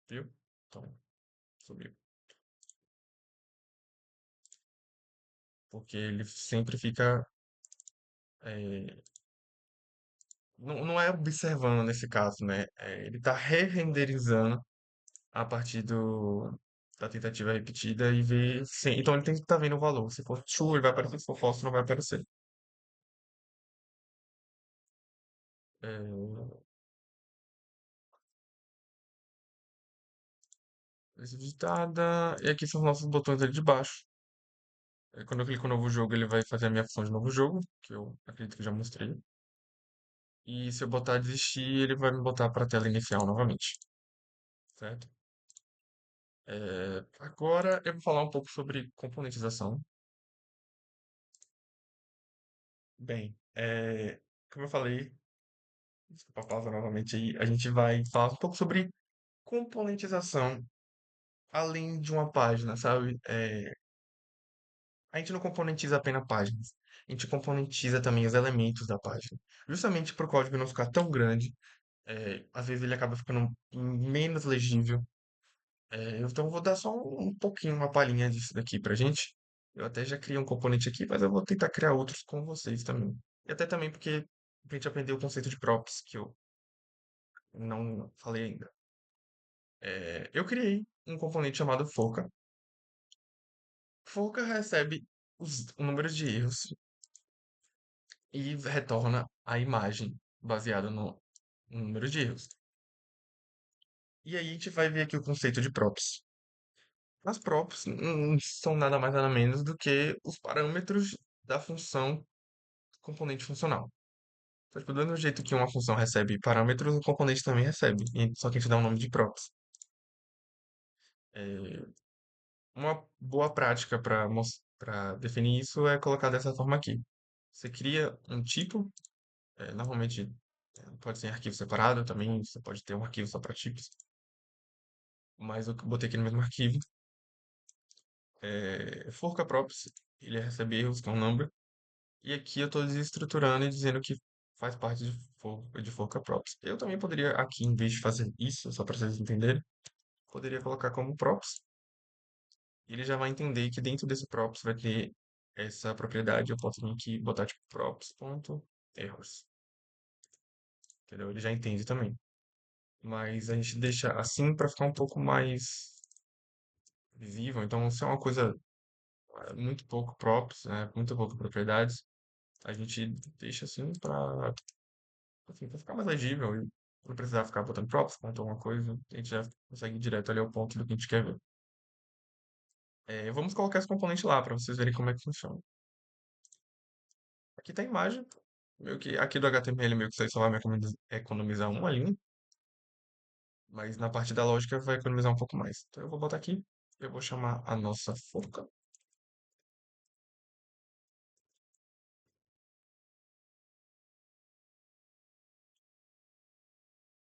viu? Então, subiu. Porque ele sempre fica, é, não é observando nesse caso, né? Ele está re-renderizando a partir da tentativa repetida e ver. Sim, então ele tem que estar vendo o valor. Se for true, ele vai aparecer. Se for false, não vai aparecer. É, esse digitada. E aqui são os nossos botões ali de baixo. Quando eu clico no novo jogo, ele vai fazer a minha função de novo jogo, que eu acredito que já mostrei. E se eu botar desistir, ele vai me botar para a tela inicial novamente, certo? Agora eu vou falar um pouco sobre componentização. Bem, como eu falei, desculpa a pausa novamente aí, a gente vai falar um pouco sobre componentização além de uma página, sabe? A gente não componentiza apenas páginas, a gente componentiza também os elementos da página, justamente para o código não ficar tão grande. Às vezes ele acaba ficando menos legível. Então eu vou dar só um pouquinho, uma palhinha disso daqui pra gente. Eu até já criei um componente aqui, mas eu vou tentar criar outros com vocês também. E até também porque a gente aprendeu o conceito de props, que eu não falei ainda. Eu criei um componente chamado Foca. Foca recebe o número de erros e retorna a imagem baseada no número de erros. E aí a gente vai ver aqui o conceito de props. As props não são nada mais nada menos do que os parâmetros da função componente funcional. Então, tipo, do mesmo jeito que uma função recebe parâmetros, o componente também recebe, só que a gente dá o nome de props. É, uma boa prática para definir isso é colocar dessa forma aqui. Você cria um tipo, normalmente pode ser em arquivo separado também, você pode ter um arquivo só para tipos, mas eu botei aqui no mesmo arquivo. Forca props, ele recebe erros, que é um number, e aqui eu estou desestruturando e dizendo que faz parte de forca props. Eu também poderia aqui, em vez de fazer isso, só para vocês entenderem, poderia colocar como props. E ele já vai entender que dentro desse props vai ter essa propriedade. Eu posso vir aqui e botar tipo props.errors. Entendeu? Ele já entende também. Mas a gente deixa assim para ficar um pouco mais visível. Então, se é uma coisa muito pouco props, né, muito pouco propriedades, a gente deixa assim, pra ficar mais legível e não precisar ficar botando props, ponto alguma coisa. A gente já consegue ir direto ali ao ponto do que a gente quer ver. Vamos colocar esse componente lá para vocês verem como é que funciona. Aqui tá a imagem. Meio que aqui do HTML meio que isso aí só vai me economizar uma linha, mas na parte da lógica vai economizar um pouco mais. Então eu vou botar aqui, eu vou chamar a nossa forca.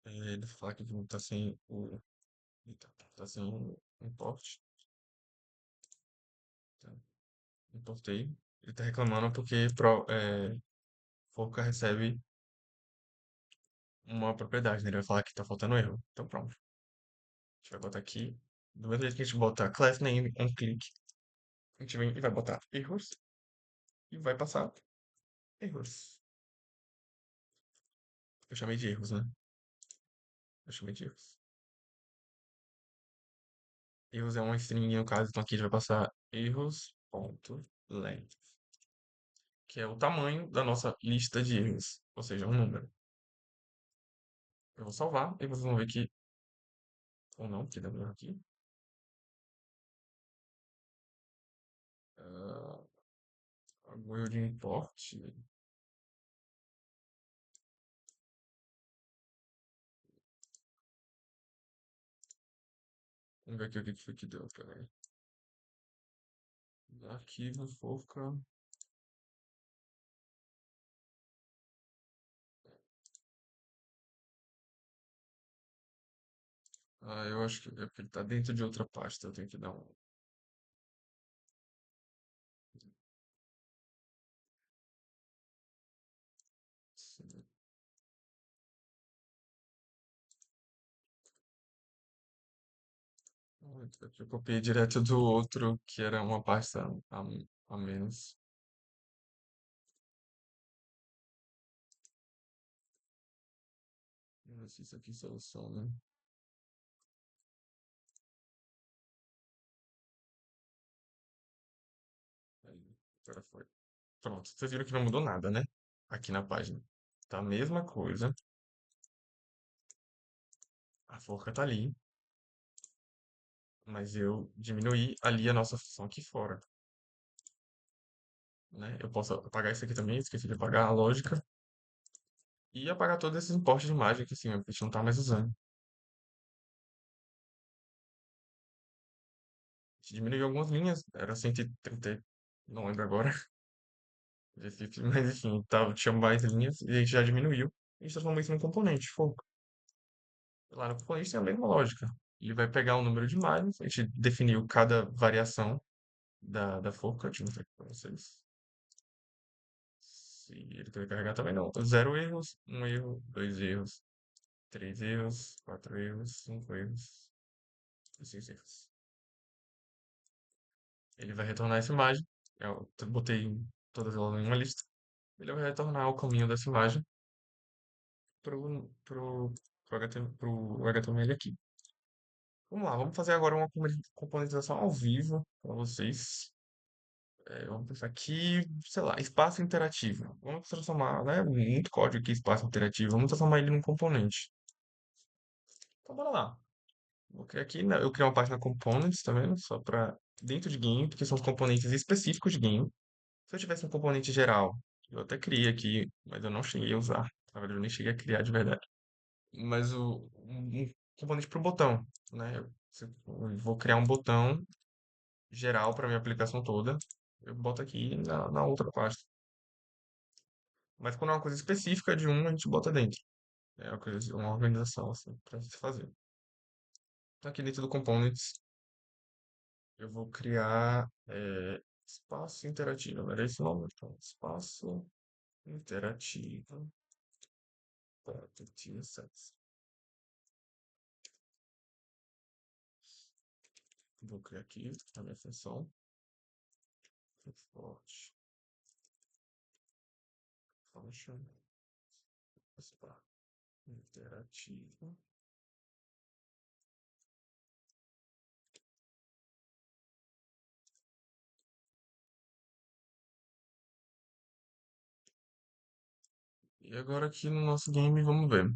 Ele falar que tá sem eita, tá sem o import. Tá, importei. Ele tá reclamando porque forca recebe uma propriedade, né? Ele vai falar que tá faltando erro. Então pronto. A gente vai botar aqui. Do mesmo jeito que a gente bota class name on click, a gente vem e vai botar errors e vai passar erros. Eu chamei de erros, né? Eu chamei de erros. Erros é uma string, no caso, então aqui a gente vai passar erros.length, que é o tamanho da nossa lista de erros, ou seja, um número. Eu vou salvar e vocês vão ver que, ou não, que dá erro aqui. Uh, Agora de import. Vamos ver aqui o que que foi que deu. Peraí. Arquivo, foca. Ah, eu acho que é porque ele tá dentro de outra pasta. Eu tenho que dar um. Eu copiei direto do outro, que era uma pasta a menos. Vamos ver se isso aqui soluciona. Aí, agora foi. Pronto, vocês viram que não mudou nada, né? Aqui na página. Tá a mesma coisa. A forca tá ali, mas eu diminuí ali a nossa função aqui fora, né? Eu posso apagar isso aqui também, esqueci de apagar a lógica. E apagar todos esses importes de imagem que assim, a gente não tá mais usando. A gente diminuiu algumas linhas, era 130, não lembro agora, mas enfim, tinha mais linhas e a gente já diminuiu. A gente transformou isso num componente, fogo. Lá no componente tem a mesma lógica. Ele vai pegar o número de imagens, a gente definiu cada variação da forca, deixa eu mostrar aqui pra vocês. Se ele quer carregar também não. Zero erros, um erro, dois erros, três erros, quatro erros, cinco erros, e seis erros. Ele vai retornar essa imagem. Eu botei todas elas em uma lista. Ele vai retornar o caminho dessa imagem pro HTML aqui. Vamos lá, vamos fazer agora uma componentização ao vivo para vocês. Vamos pensar aqui, sei lá, espaço interativo. Vamos transformar, né? Muito código aqui, espaço interativo. Vamos transformar ele num componente. Então, bora lá. Vou criar aqui, né, eu criei uma página components, tá vendo? Só para dentro de game, porque são os componentes específicos de game. Se eu tivesse um componente geral, eu até criei aqui, mas eu não cheguei a usar. Na verdade, eu nem cheguei a criar de verdade. Mas um componente para o botão, né? Eu vou criar um botão geral para minha aplicação toda. Eu boto aqui na outra pasta. Mas quando é uma coisa específica de um, a gente bota dentro. É uma organização assim para se fazer. Então, aqui dentro do components, eu vou criar espaço interativo. Não era esse o nome? Então, espaço interativo para TSS. Vou criar aqui a minha função. Export function espaço interativo. E agora aqui no nosso game, vamos ver.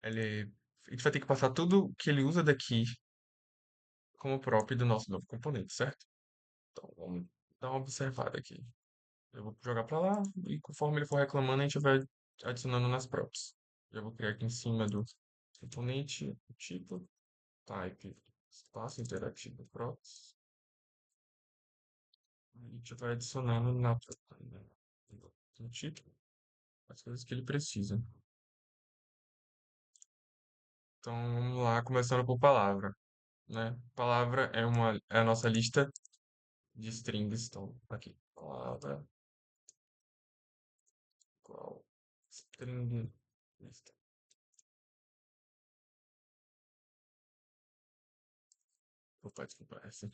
A gente vai ter que passar tudo que ele usa daqui como próprio do nosso novo componente, certo? Então vamos dar uma observada aqui. Eu vou jogar para lá e conforme ele for reclamando, a gente vai adicionando nas props. Eu vou criar aqui em cima do componente o tipo type espaço interativo props. A gente vai adicionando no tipo as coisas que ele precisa. Então vamos lá, começando por palavra, né? Palavra é a nossa lista de strings. Então, aqui, palavra qual string lista. Opa, desculpa, é assim,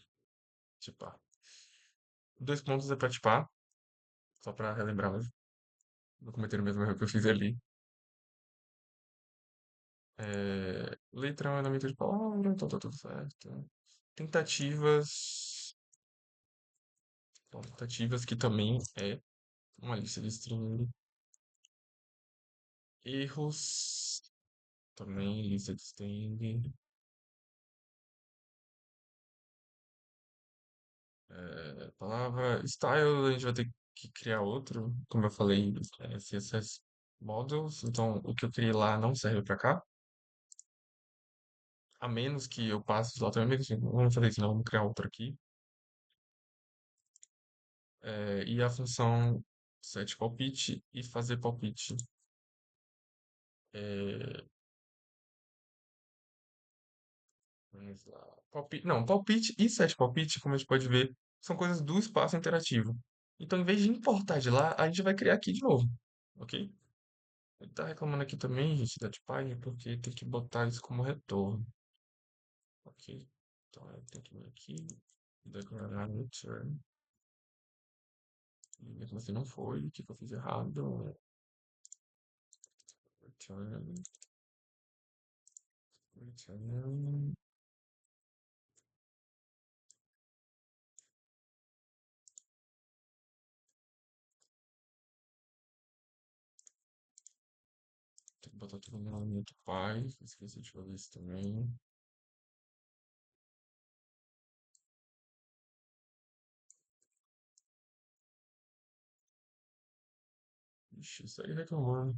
tipar. Dois pontos é para tipar, só para relembrar mesmo. Não cometer o mesmo erro que eu fiz ali. Letra é um elemento de palavra, então tá tudo certo. Tentativas. Bom, tentativas que também é uma lista de string. Erros, também lista de string. Palavra style, a gente vai ter que criar outro, como eu falei, CSS. models, então o que eu criei lá não serve para cá, a menos que eu passe os dados, a menos que vamos fazer isso, não, vamos criar outro aqui. E a função set palpite e fazer palpite. É, vamos lá. Palpite, não, palpite e set palpite, como a gente pode ver, são coisas do espaço interativo. Então, em vez de importar de lá, a gente vai criar aqui de novo, ok? Ele tá reclamando aqui também, gente, da Typing, porque tem que botar isso como retorno, ok? Então, eu tenho que vir aqui, declarar return. E mesmo assim não foi, o que que eu fiz errado? Return, return. Tem que botar tudo no nome do pai. Esqueci de fazer isso também. Ixi, isso aí reclamando.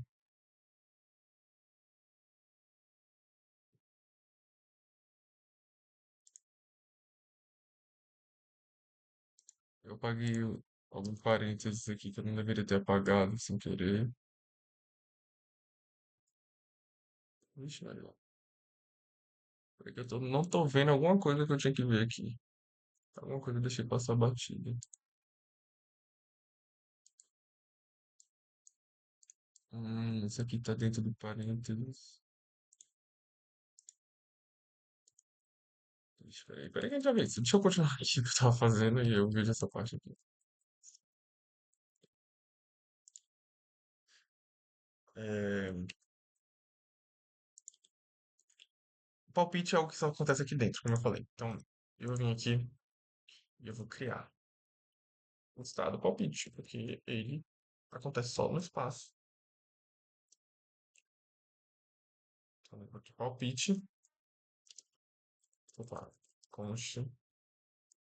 Eu apaguei algum parênteses aqui que eu não deveria ter apagado sem querer. Vixe, Maria. Peraí que não tô vendo alguma coisa que eu tinha que ver aqui. Alguma coisa eu deixei passar batida. Isso aqui tá dentro do parênteses. Ixi, peraí que a gente já vê isso. Deixa eu continuar aqui o que eu tava fazendo e eu vejo essa parte aqui. É, o palpite é algo que só acontece aqui dentro, como eu falei. Então, eu vim aqui e eu vou criar o estado palpite, porque ele acontece só no espaço. Então, eu vou aqui palpite, opa, const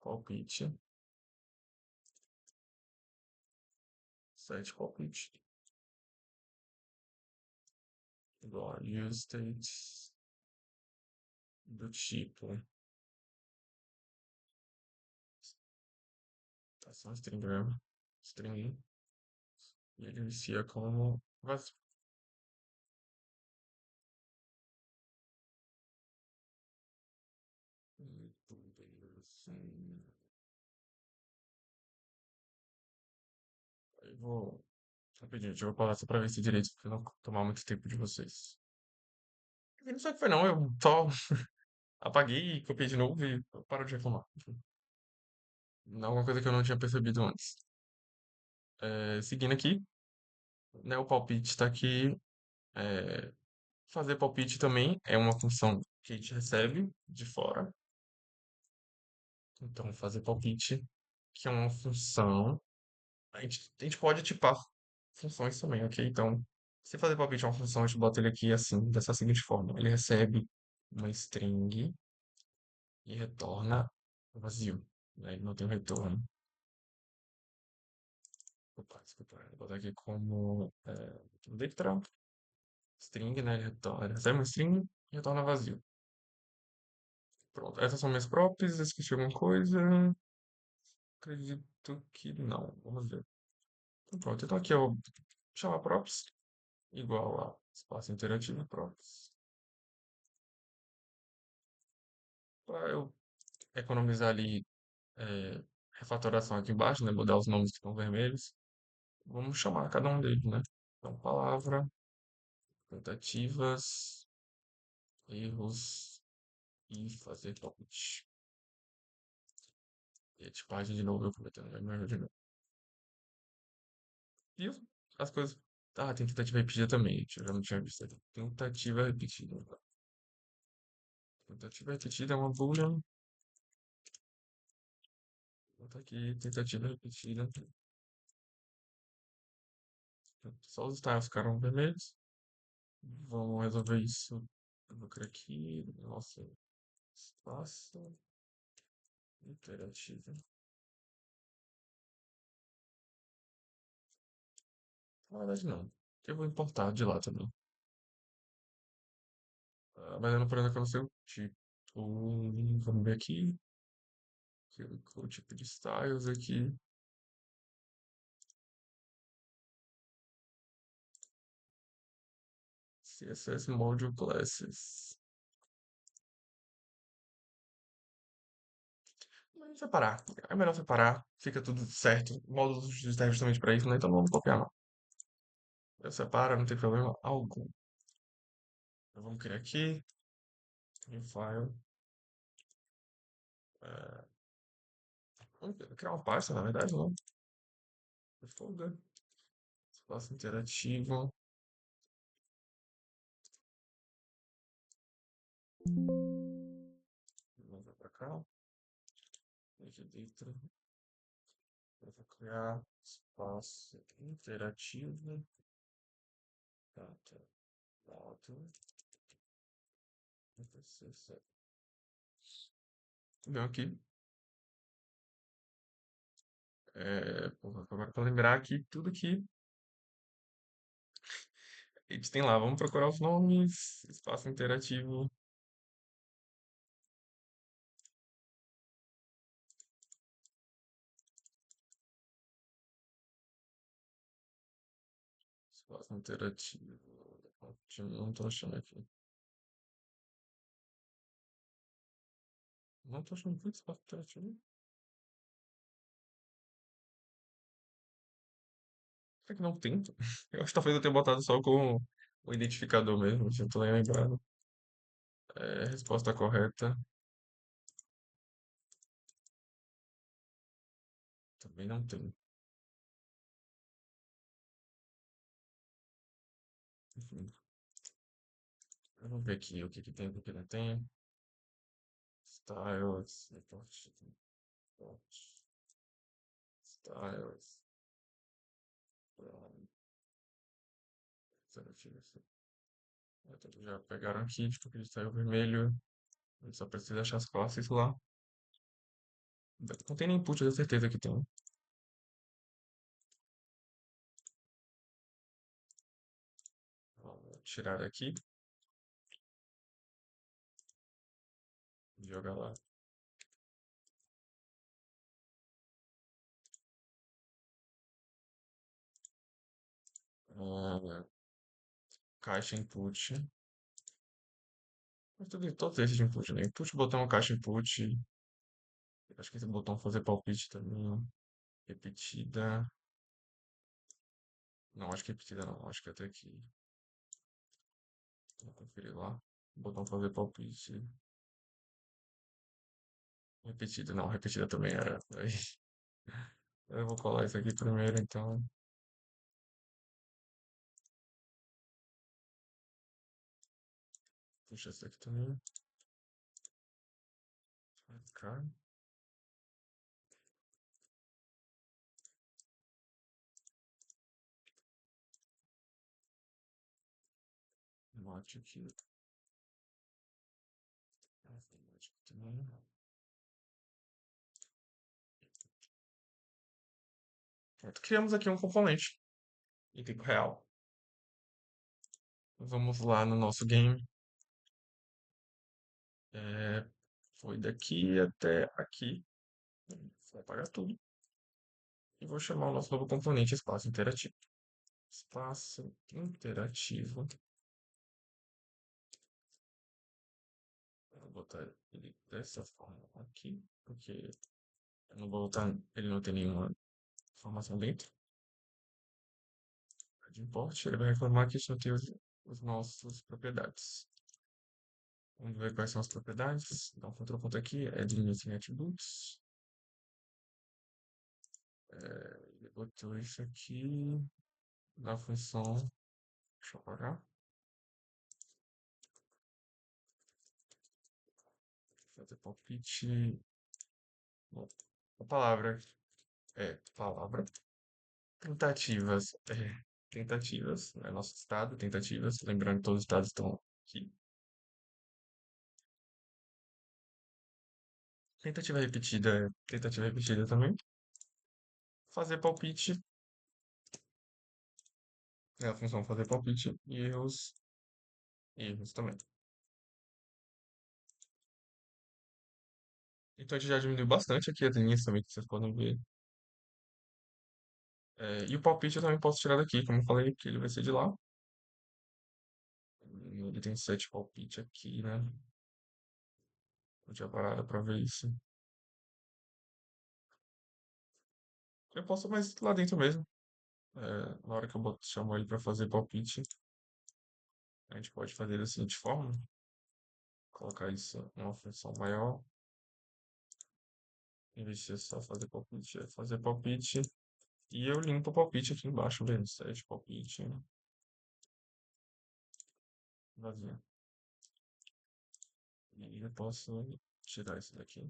palpite, set palpite, igual a use state do tipo, tá só string mesmo, string, e ele inicia como vazio. Aí vou rapidinho, deixa eu falar só pra ver se direito, pra não tomar muito tempo de vocês. E não sei o que foi não, eu só apaguei, copiei de novo e paro de reclamar. Não é uma coisa que eu não tinha percebido antes. Seguindo aqui, né, o palpite está aqui. é, Fazer palpite também é uma função que a gente recebe de fora. Então, fazer palpite, que é uma função. A gente pode tipar funções também, ok? Então, se fazer palpite é uma função, a gente bota ele aqui assim, dessa seguinte forma. Ele recebe uma string e retorna vazio, né? Ele não tem um retorno. Opa, desculpa, vou botar aqui como letra, string, né? Ele recebe uma string e retorna vazio. Pronto, essas são minhas props, esqueci alguma coisa. Acredito que não. Vamos ver. Então, pronto, então aqui eu chamar props igual a espaço interativo props. Para eu economizar ali refatoração aqui embaixo, né? Mudar os nomes que estão vermelhos. Vamos chamar cada um deles, né? Então, palavra, tentativas, erros e fazer palpite. E a tipagem de novo, eu cometendo o mesmo erro de novo. E as coisas. Ah, tem tentativa repetida também, gente. Eu já não tinha visto ali. Tentativa repetida. Tentativa repetida é uma boolean. Vou botar aqui, tentativa repetida. Só os tiles ficaram vermelhos. Vamos resolver isso. Eu vou criar aqui. Nossa, espaço. Interativa. Na verdade, não. Eu vou importar de lá também. Mas eu não por exemplo, eu não sei o tipo. Vamos ver aqui. O tipo de styles aqui. CSS Module Classes. Mas separar. É melhor separar. Fica tudo certo. Módulos servem justamente para isso, né? Então não vamos copiar, não. Eu separo, não tem problema algum. Então, vamos criar aqui. New file. É, vamos criar uma pasta, na verdade, não. Folder. Espaço interativo. Vamos para cá. Aqui dentro. Eu vou criar espaço interativo. Data. Module. Não, aqui. Porra, agora pra lembrar aqui tudo que a gente tem lá. Vamos procurar os nomes. Espaço interativo. Espaço interativo. Não tô achando aqui. Não tô achando muito espaço interativo. Será que não tem? Eu acho que talvez eu tenha botado só com o identificador mesmo. Se eu tô lembrado. Resposta correta. Também não tem. Enfim, vamos ver aqui o que que tem, o que que não tem. Styles, report, report, styles, seletivo. Já pegaram aqui, tipo, que saiu vermelho. A gente só precisa achar as classes lá. Não tem nem input, eu tenho certeza que tem. Vou tirar aqui e jogar lá. Ah, caixa input. Mas todos esses de input, né? Input, botão, caixa input. Acho que esse botão fazer palpite também. Repetida. Não, acho que repetida não. Acho que até aqui. Vou conferir lá. Botão fazer palpite. Repetida, não. Repetida também era. Aí, eu vou colar isso aqui primeiro, então. Puxa esse aqui também. Vai cá. Note aqui. Note aqui também. Pronto, criamos aqui um componente em tempo real. Vamos lá no nosso game. É, foi daqui até aqui. Vou apagar tudo. E vou chamar o nosso novo componente espaço interativo. Espaço interativo. Vou botar ele dessa forma aqui, porque eu não vou botar, ele não tem nenhuma informação dentro. De import, ele vai reclamar que isso não tem os nossos propriedades. Vamos ver quais são as propriedades. Dá um Ctrl Ctrl aqui, add limit em attributes. Ele botou isso aqui na função. Deixa eu apagar. Fazer palpite. Bom, a palavra é palavra. Tentativas. Tentativas. É nosso estado, tentativas. Lembrando que todos os estados estão aqui. Tentativa repetida também. Fazer palpite. É a função fazer palpite e erros também. Então a gente já diminuiu bastante aqui as linhas também, que vocês podem ver. E o palpite eu também posso tirar daqui, como eu falei, que ele vai ser de lá. Ele tem 7 palpite aqui, né? Eu tinha parado pra ver isso. Eu posso mais lá dentro mesmo. Na hora que eu chamo ele pra fazer palpite, a gente pode fazer da seguinte forma. Colocar isso numa função maior. Em vez de só fazer palpite, é fazer palpite. E eu limpo o palpite aqui embaixo mesmo. 7 palpite. Vazio. E eu posso tirar isso daqui.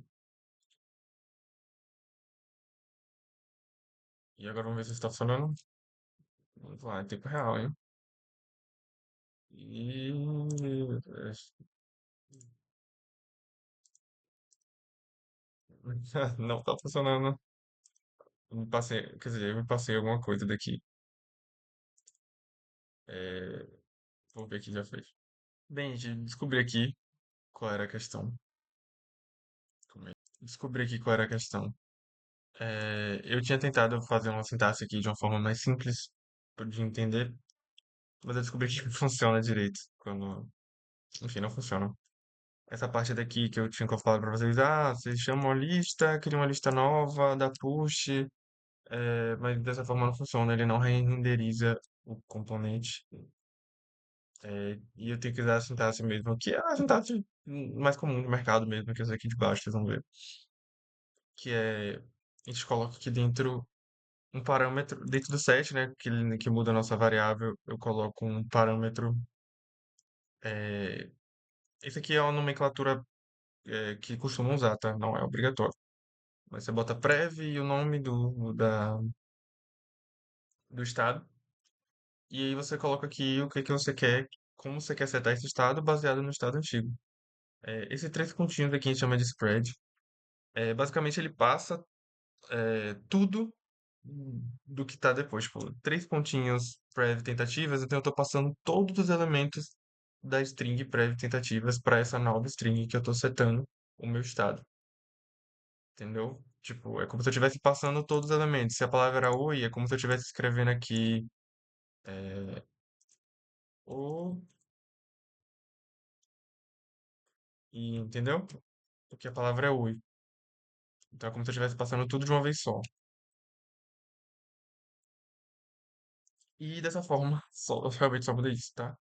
E agora vamos ver se está funcionando. Vamos lá, em tempo real, hein? E não tá funcionando. Eu me passei, quer dizer, eu me passei alguma coisa daqui. É, vou ver aqui já fez. Bem, gente, descobri aqui qual era a questão. Descobri aqui qual era a questão. Eu tinha tentado fazer uma sintaxe aqui de uma forma mais simples de entender, mas eu descobri que não funciona direito. Quando, enfim, não funciona. Essa parte daqui que eu tinha falado para vocês, vocês chamam a lista, cria uma lista nova, dá push, mas dessa forma não funciona, ele não renderiza o componente, e eu tenho que usar a sintaxe mesmo, que é a sintaxe mais comum do mercado mesmo, que é essa aqui de baixo, vocês vão ver, que é, a gente coloca aqui dentro um parâmetro, dentro do set, né, que muda a nossa variável, eu coloco um parâmetro, é, esse aqui é uma nomenclatura, que costumam usar, tá? Não é obrigatório. Mas você bota prev e o nome do estado. E aí você coloca aqui o que que você quer, como você quer setar esse estado baseado no estado antigo. Esses três pontinhos aqui a gente chama de spread. Basicamente ele passa tudo do que está depois. Tipo, três pontinhos prev tentativas, então eu estou passando todos os elementos da string prev tentativas para essa nova string que eu estou setando o meu estado. Entendeu? Tipo, é como se eu estivesse passando todos os elementos. Se a palavra era oi, é como se eu estivesse escrevendo aqui o e, entendeu? Porque a palavra é oi. Então é como se eu estivesse passando tudo de uma vez só. E dessa forma, eu realmente só mudei isso, tá?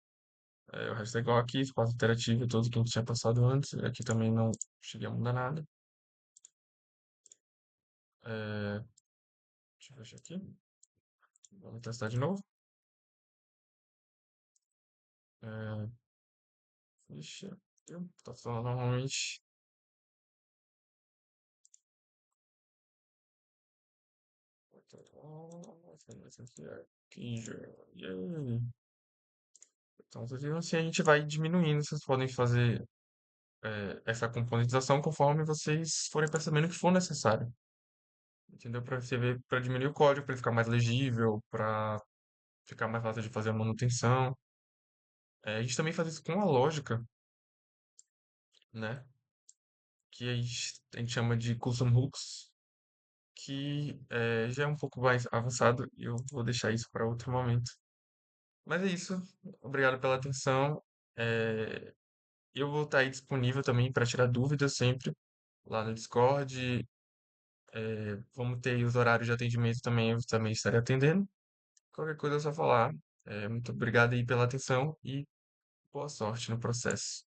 O resto é igual aqui, espaço interativo, todo que a gente tinha passado antes. Aqui também não cheguei a mudar nada. É, deixa eu fechar aqui. Vamos testar de novo. É, Fecha. Tá funcionando normalmente. Aqui já. E aí? Então, vocês viram, assim a gente vai diminuindo. Vocês podem fazer essa componentização conforme vocês forem percebendo que for necessário. Entendeu? Para você ver, para diminuir o código, para ele ficar mais legível, para ficar mais fácil de fazer a manutenção. A gente também faz isso com a lógica, né? Que a gente chama de custom hooks, que já é um pouco mais avançado e eu vou deixar isso para outro momento. Mas é isso. Obrigado pela atenção. É, eu vou estar aí disponível também para tirar dúvidas sempre lá no Discord. Vamos ter aí os horários de atendimento também, eu também estarei atendendo. Qualquer coisa é só falar. Muito obrigado aí pela atenção e boa sorte no processo.